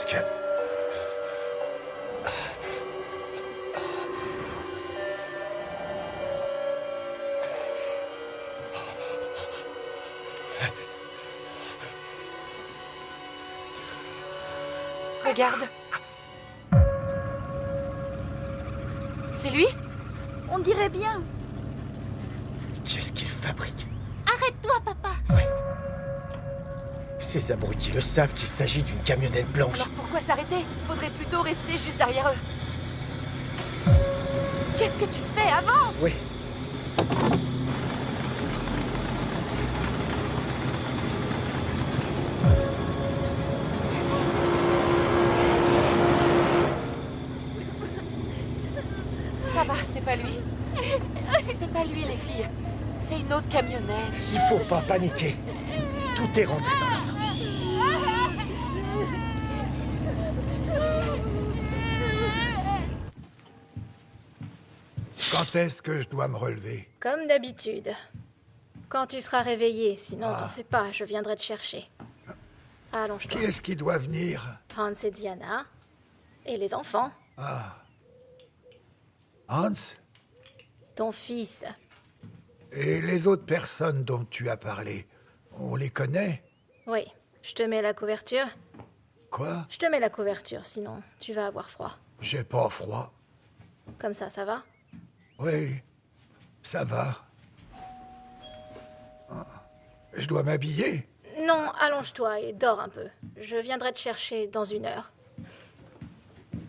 Est-ce que... Regarde. C'est lui? On dirait bien. Qu'est-ce qu'il fabrique? Arrête-toi, papa. Ces abrutis le savent qu'il s'agit d'une camionnette blanche. Alors pourquoi s'arrêter? Il faudrait plutôt rester juste derrière eux. Qu'est-ce que tu fais? Avance! Oui. Ça va, c'est pas lui. C'est pas lui, les filles. C'est une autre camionnette. Il faut pas paniquer. Tout est rentré dans l'ordre. Quand est-ce que je dois me relever? Comme d'habitude. Quand tu seras réveillé, sinon t'en fais pas, je viendrai te chercher. Allonge-toi. Qui est-ce qui doit venir? Hans et Diana. Et les enfants. Hans? Ton fils. Et les autres personnes dont tu as parlé, on les connaît? Oui. Je te mets la couverture? Quoi? Je te mets la couverture, sinon tu vas avoir froid. J'ai pas froid. Comme ça va? Oui, ça va. Je dois m'habiller? Non, allonge-toi et dors un peu. Je viendrai te chercher dans 1 heure.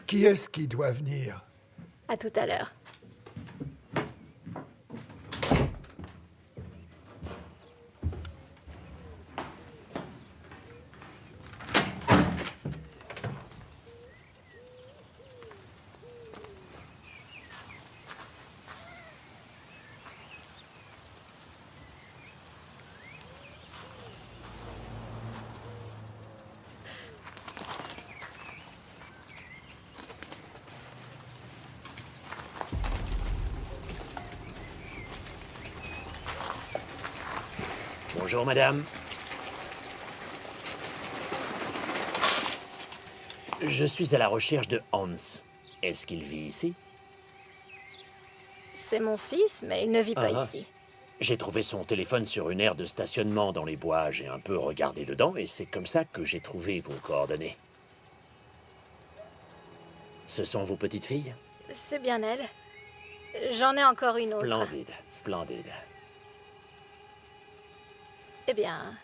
Qui est-ce qui doit venir? À tout à l'heure. Bonjour, madame. Je suis à la recherche de Hans. Est-ce qu'il vit ici? C'est mon fils, mais il ne vit pas ici. J'ai trouvé son téléphone sur une aire de stationnement dans les bois. J'ai un peu regardé dedans et c'est comme ça que j'ai trouvé vos coordonnées. Ce sont vos petites filles? C'est bien elle. J'en ai encore une autre. Splendide, splendide. Eh bien...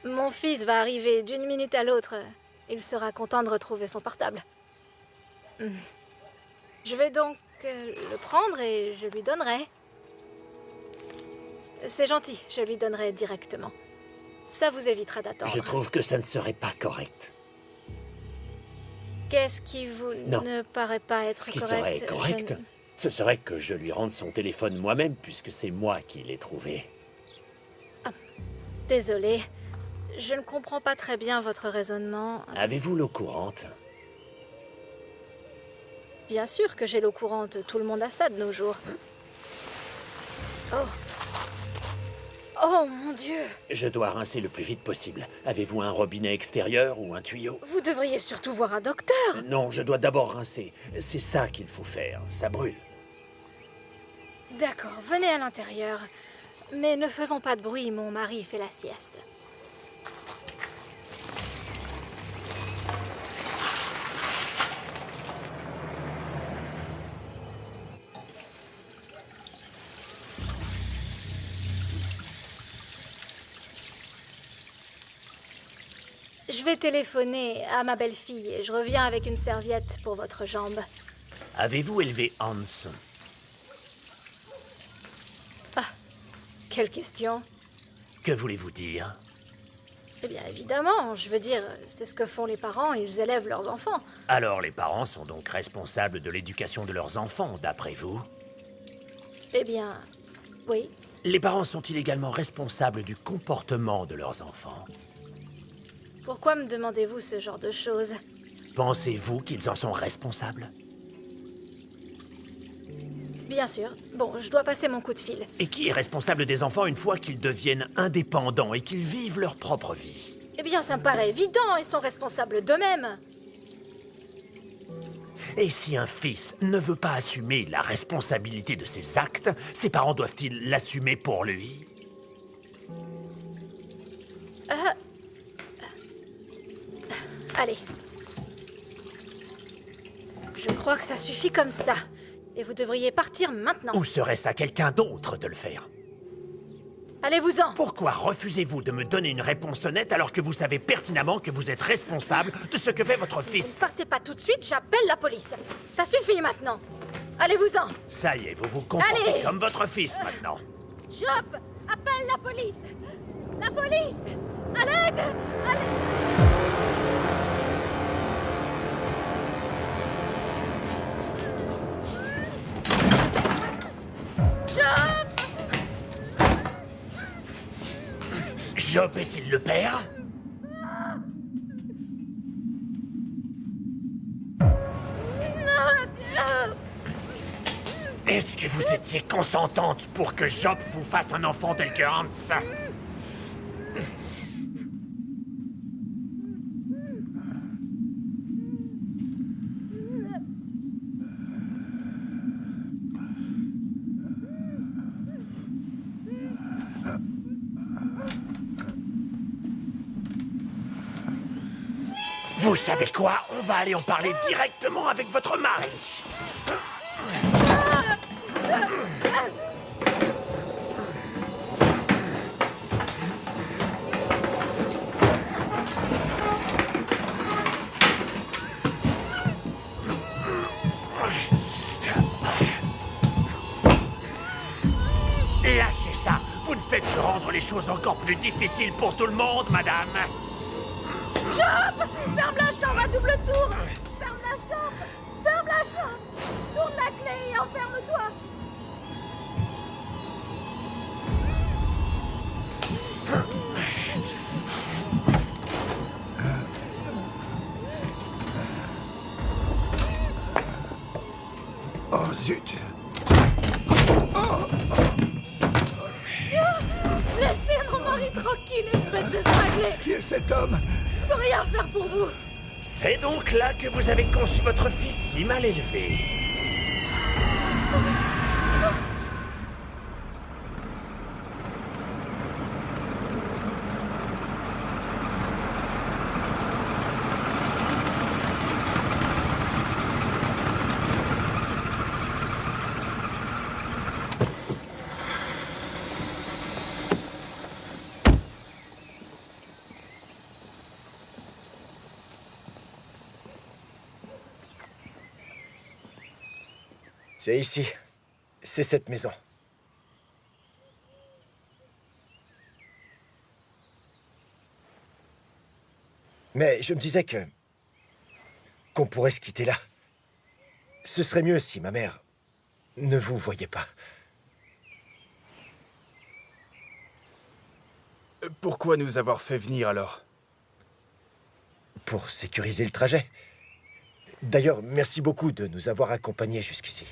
Mon fils va arriver d'une minute à l'autre. Il sera content de retrouver son portable. Je vais donc le prendre et je lui donnerai. C'est gentil, je lui donnerai directement. Ça vous évitera d'attendre. Je trouve que ça ne serait pas correct. Qu'est-ce qui vous ne paraît pas être correct? Ce qui serait correct, ce serait que je lui rende son téléphone moi-même, puisque c'est moi qui l'ai trouvé. Désolée, je ne comprends pas très bien votre raisonnement. Avez-vous l'eau courante? Bien sûr que j'ai l'eau courante, tout le monde a ça de nos jours. Oh mon Dieu! Je dois rincer le plus vite possible. Avez-vous un robinet extérieur ou un tuyau? Vous devriez surtout voir un docteur! Non, je dois d'abord rincer. C'est ça qu'il faut faire, ça brûle. D'accord, venez à l'intérieur. Mais ne faisons pas de bruit, mon mari fait la sieste. Je vais téléphoner à ma belle-fille et je reviens avec une serviette pour votre jambe. Avez-vous élevé Hans? Quelle question? Que voulez-vous dire? Eh bien, évidemment, je veux dire, c'est ce que font les parents, ils élèvent leurs enfants. Alors les parents sont donc responsables de l'éducation de leurs enfants, d'après vous? Eh bien, oui. Les parents sont-ils également responsables du comportement de leurs enfants? Pourquoi me demandez-vous ce genre de choses? Pensez-vous qu'ils en sont responsables? Bien sûr. Bon, je dois passer mon coup de fil. Et qui est responsable des enfants une fois qu'ils deviennent indépendants et qu'ils vivent leur propre vie? Eh bien, ça me paraît évident, ils sont responsables d'eux-mêmes. Et si un fils ne veut pas assumer la responsabilité de ses actes, ses parents doivent-ils l'assumer pour lui? Allez. Je crois que ça suffit comme ça. Et vous devriez partir maintenant. Ou serait-ce à quelqu'un d'autre de le faire? Allez-vous-en. Pourquoi refusez-vous de me donner une réponse honnête alors que vous savez pertinemment que vous êtes responsable de ce que fait votre Si fils? vous ne partez pas tout de suite, j'appelle la police. Ça suffit maintenant. Allez-vous-en. Ça y est, vous vous comportez Allez. comme votre fils maintenant. Chop, appelle la police. La police. À l'aide. À l'aide. Chop. Job est-il le père? Est-ce que vous étiez consentante pour que Job vous fasse un enfant tel que Hans? Vous savez quoi? On va aller en parler directement avec votre mari. Lâchez ça. Vous ne faites que rendre les choses encore plus difficiles pour tout le monde, madame. Chop! Ferme la chambre à double tour! Ferme la chambre! Ferme la chambre! Tourne la clé et enferme-toi! Oh zut! Laissez mon mari tranquille, espèce de cinglé! Qui est cet homme? Je peux rien faire pour vous! C'est donc là que vous avez conçu votre fils si mal élevé. C'est ici. C'est cette maison. Mais je me disais qu'on pourrait se quitter là. Ce serait mieux si ma mère ne vous voyait pas. Pourquoi nous avoir fait venir alors? Pour sécuriser le trajet. D'ailleurs, merci beaucoup de nous avoir accompagnés jusqu'ici.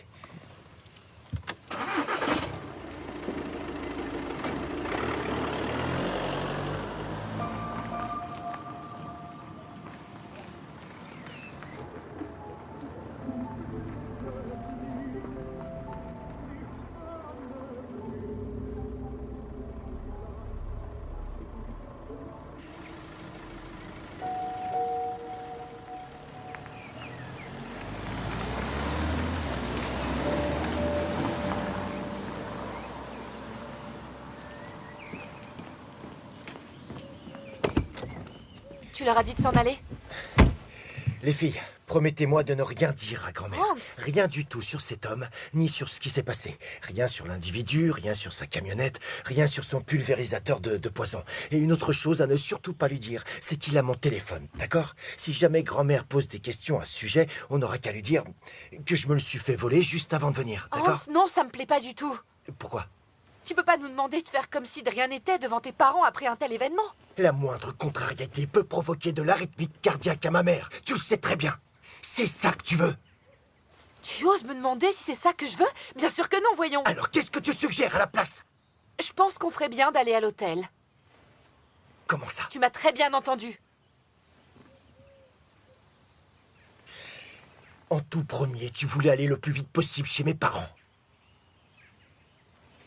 Tu leur as dit de s'en aller? Les filles, promettez-moi de ne rien dire à grand-mère. Hans! Rien du tout sur cet homme, ni sur ce qui s'est passé. Rien sur l'individu, rien sur sa camionnette, rien sur son pulvérisateur de poison. Et une autre chose à ne surtout pas lui dire, c'est qu'il a mon téléphone, d'accord? Si jamais grand-mère pose des questions à ce sujet, on n'aura qu'à lui dire que je me le suis fait voler juste avant de venir, d'accord? Hans, non, ça me plaît pas du tout. Pourquoi? Tu peux pas nous demander de faire comme si de rien n'était devant tes parents après un tel événement. La moindre contrariété peut provoquer de l'arythmie cardiaque à ma mère. Tu le sais très bien. C'est ça que tu veux. Tu oses me demander si c'est ça que je veux? Bien sûr que non, voyons. Alors qu'est-ce que tu suggères à la place? Je pense qu'on ferait bien d'aller à l'hôtel. Comment ça? Tu m'as très bien entendu. En tout premier, tu voulais aller le plus vite possible chez mes parents.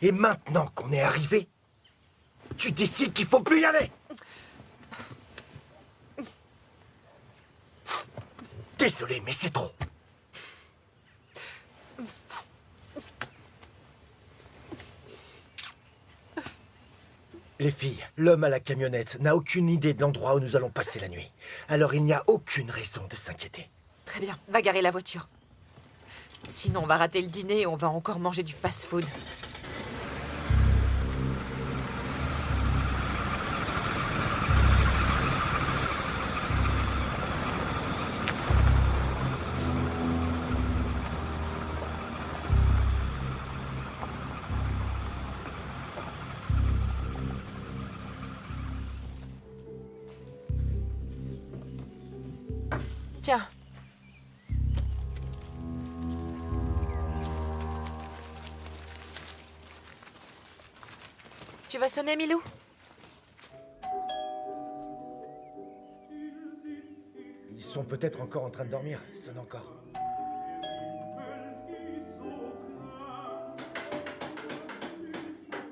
Et maintenant qu'on est arrivé, tu décides qu'il faut plus y aller. Désolé, mais c'est trop. Les filles, l'homme à la camionnette n'a aucune idée de l'endroit où nous allons passer la nuit. Alors il n'y a aucune raison de s'inquiéter. Très bien, va garer la voiture. Sinon, on va rater le dîner et on va encore manger du fast-food. Tiens. Tu vas sonner, Milou? Ils sont peut-être encore en train de dormir. Sonne encore.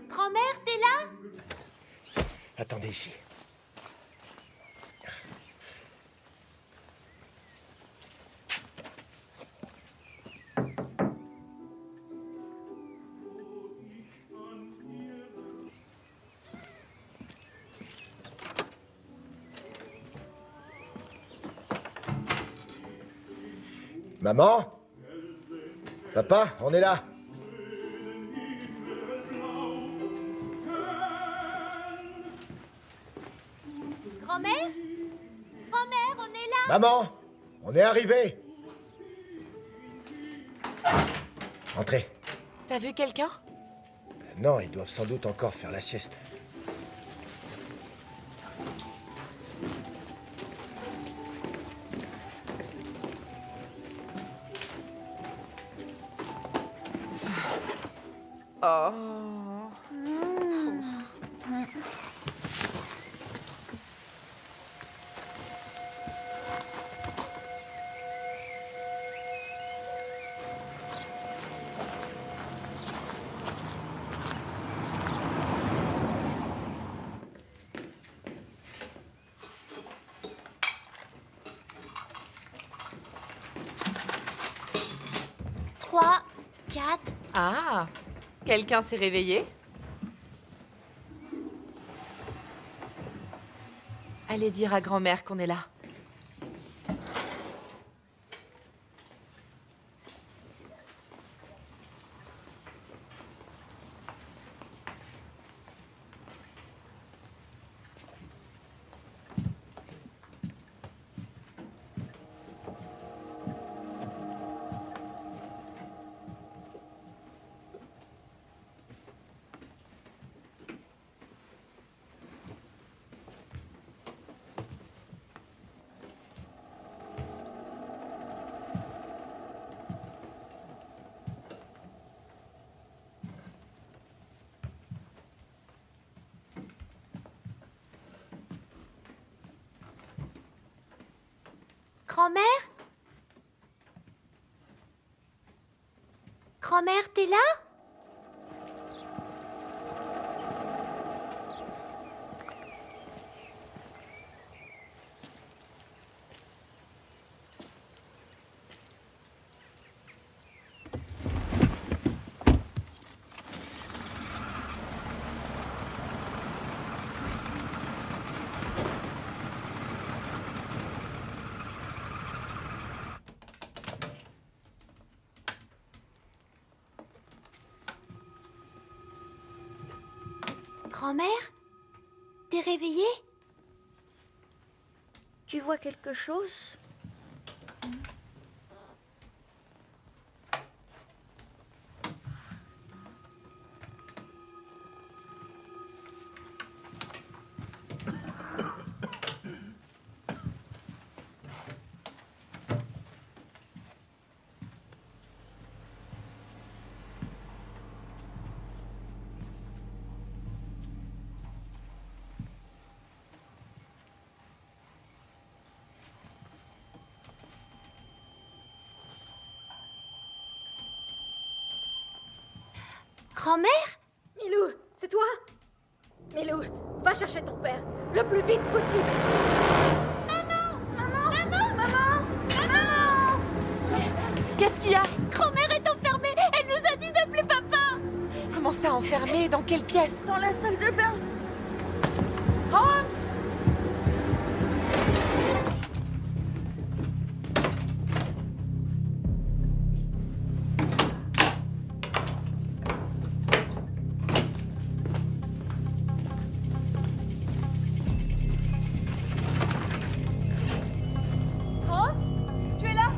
Grand-mère, t'es là? Attendez ici. Maman? Papa, on est là. Grand-mère? Grand-mère, on est là? Maman, on est arrivé. Entrez. T'as vu quelqu'un? Non, ils doivent sans doute encore faire la sieste. Oh. Trois, quatre. Ah, quelqu'un s'est réveillé? Allez dire à grand-mère qu'on est là. Grand-mère? Grand-mère, t'es là? Grand-mère? T'es réveillée? Tu vois quelque chose? Grand-mère? Milou, c'est toi? Milou, va chercher ton père, le plus vite possible. Qu'est-ce qu'il y a? Grand-mère est enfermée. Elle nous a dit d'appeler papa. Comment ça, enfermé? Dans quelle pièce? Dans la salle de bain. Hans! Hans? Tu es là?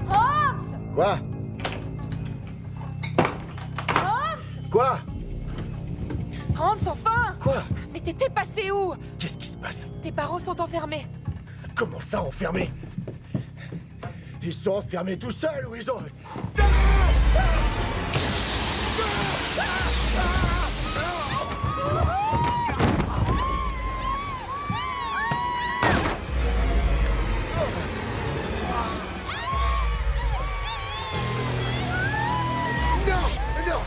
Hans! Quoi? Hans! Quoi? Hans, enfin! Quoi? Mais t'étais passé où? Qu'est-ce qui se passe? Tes parents sont enfermés. Comment ça, enfermés? Ils sont enfermés tout seuls ou ils ont... Non! Non!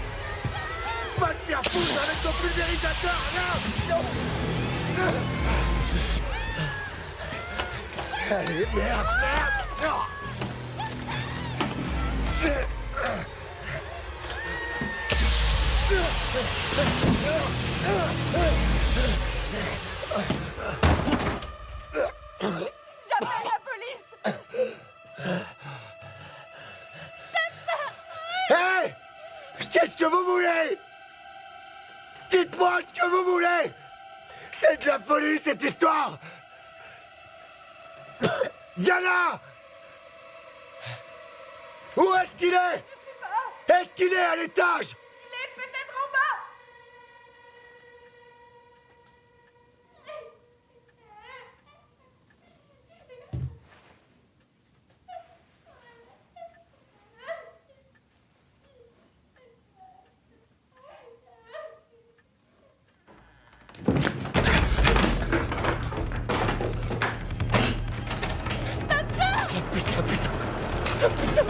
Va te faire foutre avec ton pulvérisateur! Non! Allez, merde, merde! Non! J'appelle la police! Hé! Qu'est-ce que vous voulez? Dites-moi ce que vous voulez! C'est de la folie, cette histoire! Diana! Où est-ce qu'il est? Je sais pas. Est-ce qu'il est à l'étage? Il est peut-être en bas. Putain, putain! Putain! Putain!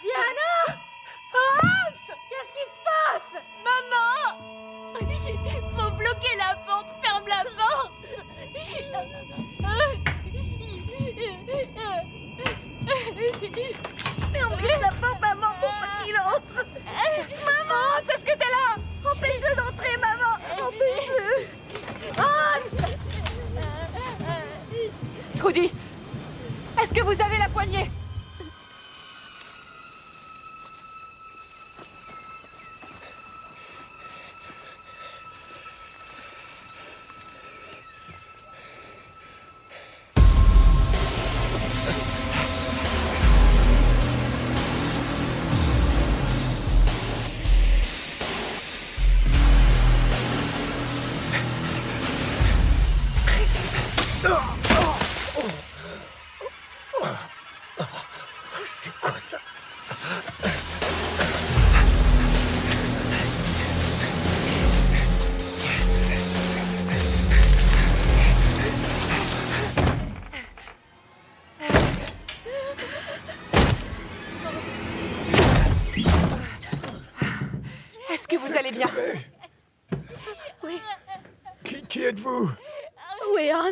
Diana! Hans! Qu'est-ce qui se passe? Maman! Faut bloquer la porte. Ferme la porte. Fermez la porte, maman, pour pas qu'il entre. Maman, Hans, est-ce que t'es là? empêche-le d'entrer, maman. Empêche-le. Hans! Trudy, est-ce que vous avez la poignée? C'est quoi ça? Est-ce que vous allez bien? Oui. Qui êtes-vous? Oui, Hans.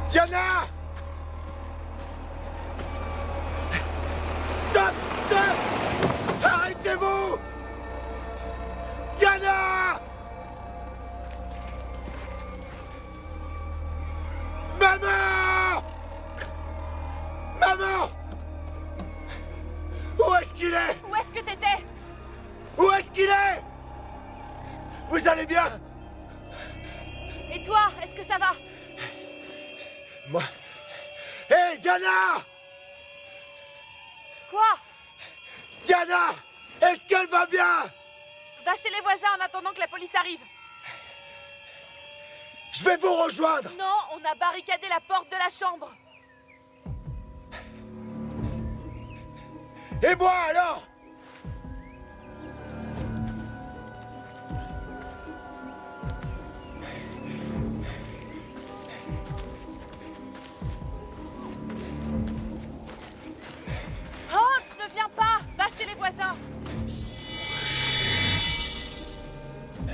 Diana! Stop! Stop! Arrêtez-vous! Diana! Moi... Hé, Diana! Quoi? Diana! Est-ce qu'elle va bien? Va chez les voisins en attendant que la police arrive. Je vais vous rejoindre! Non, on a barricadé la porte de la chambre. Et moi alors? Hans, ne viens pas! Va chez les voisins!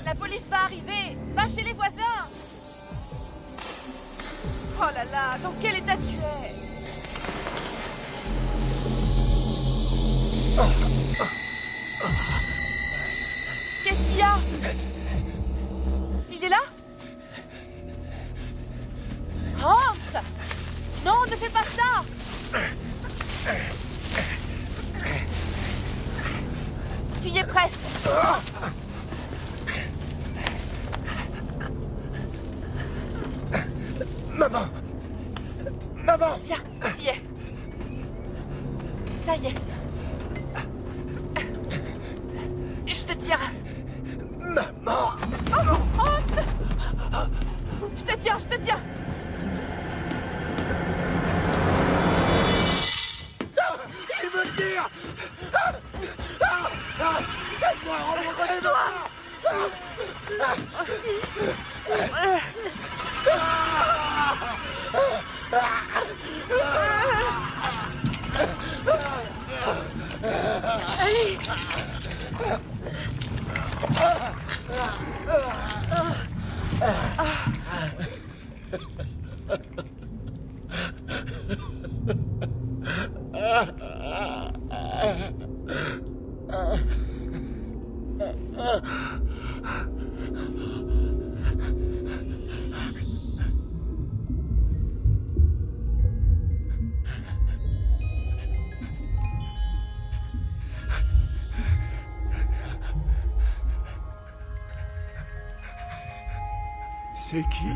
La police va arriver! Va chez les voisins! Oh là là, dans quel état tu es? Qu'est-ce qu'il y a? Il est là? Hans! Non, ne fais pas ça! Tu y es presque. Maman! Maman! Viens, tu y es. Ça y est. Je te tire. Maman! Oh, Hans! Je te tiens, je te tiens. Il me tire! Aide-moi, Accroche-toi! Allez! C'est qui? Il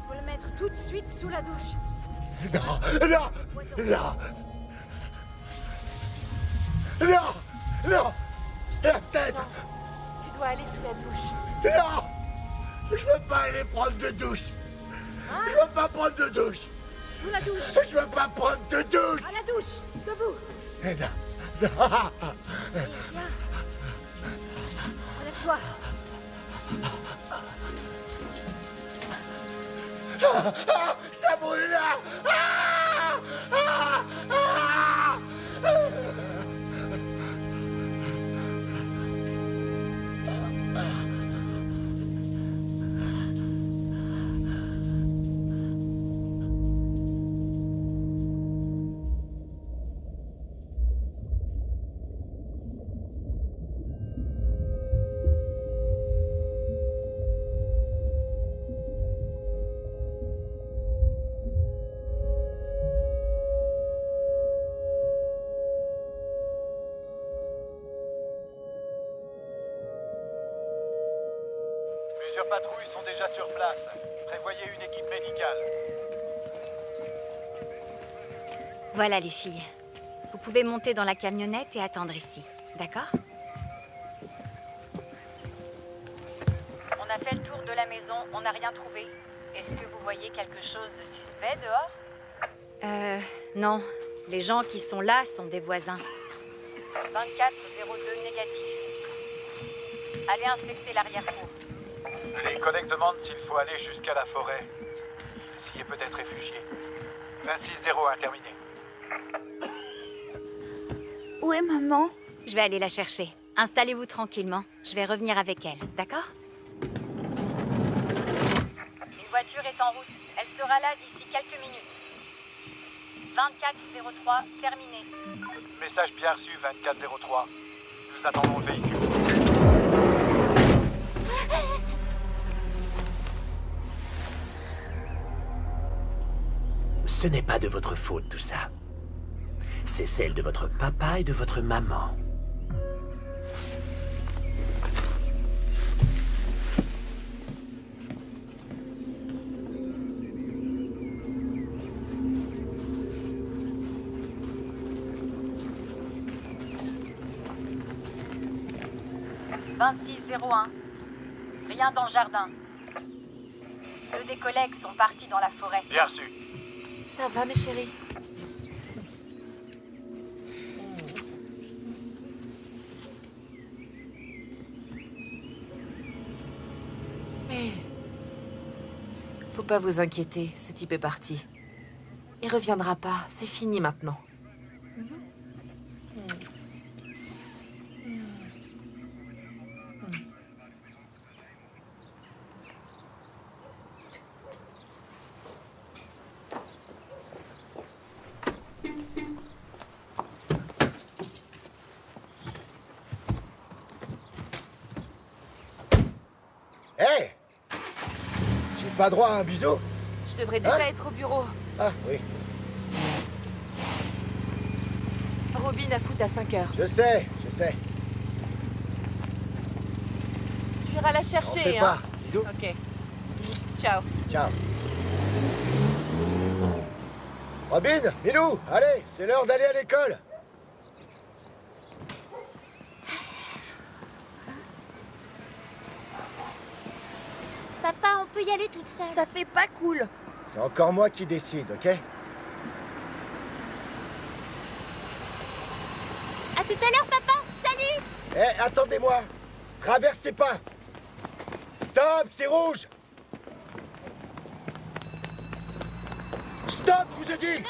faut le mettre tout de suite sous la douche. Non! Non! Non! Non! Non! La tête! Tu dois aller sous la douche. Non! Je veux pas aller prendre de douche! Je veux pas prendre de douche! Sous la douche. Je veux pas prendre de douche! À la douche. Debout. Non! Non! Viens. Relève-toi. Ça brûle là! Plusieurs patrouilles sont déjà sur place. Prévoyez une équipe médicale. Voilà les filles. Vous pouvez monter dans la camionnette et attendre ici. D'accord? On a fait le tour de la maison, on n'a rien trouvé. Est-ce que vous voyez quelque chose de suspect dehors? Non. Les gens qui sont là sont des voisins. 2402 négatif. Allez inspecter l'arrière-cour. Les collègues demandent s'il faut aller jusqu'à la forêt. Il s'y est peut-être réfugié. 2601 terminé. Où est maman? Je vais aller la chercher. Installez-vous tranquillement. Je vais revenir avec elle. D'accord? Une voiture est en route. Elle sera là d'ici quelques minutes. 2403 terminé. Message bien reçu, 2403. Nous attendons le véhicule. Ce n'est pas de votre faute, tout ça. C'est celle de votre papa et de votre maman. 2601. Rien dans le jardin. 2 des collègues sont partis dans la forêt. Bien reçu. Ça va, mes chéris? Mais... faut pas vous inquiéter, ce type est parti. Il reviendra pas, c'est fini maintenant. Hé! J'ai pas droit à un bisou? Je devrais déjà être au bureau. Ah, oui. Robin a foot à 5 heures. Je sais. Tu iras la On chercher, fait hein? pas. Bisous. Ok. Ciao. Ciao. Robin, Milou, allez, c'est l'heure d'aller à l'école. Papa, on peut y aller toute seule. Ça fait pas cool. C'est encore moi qui décide, ok? À tout à l'heure, papa. Salut. Eh, attendez-moi. Traversez pas. Stop, c'est rouge. Stop, je vous ai dit.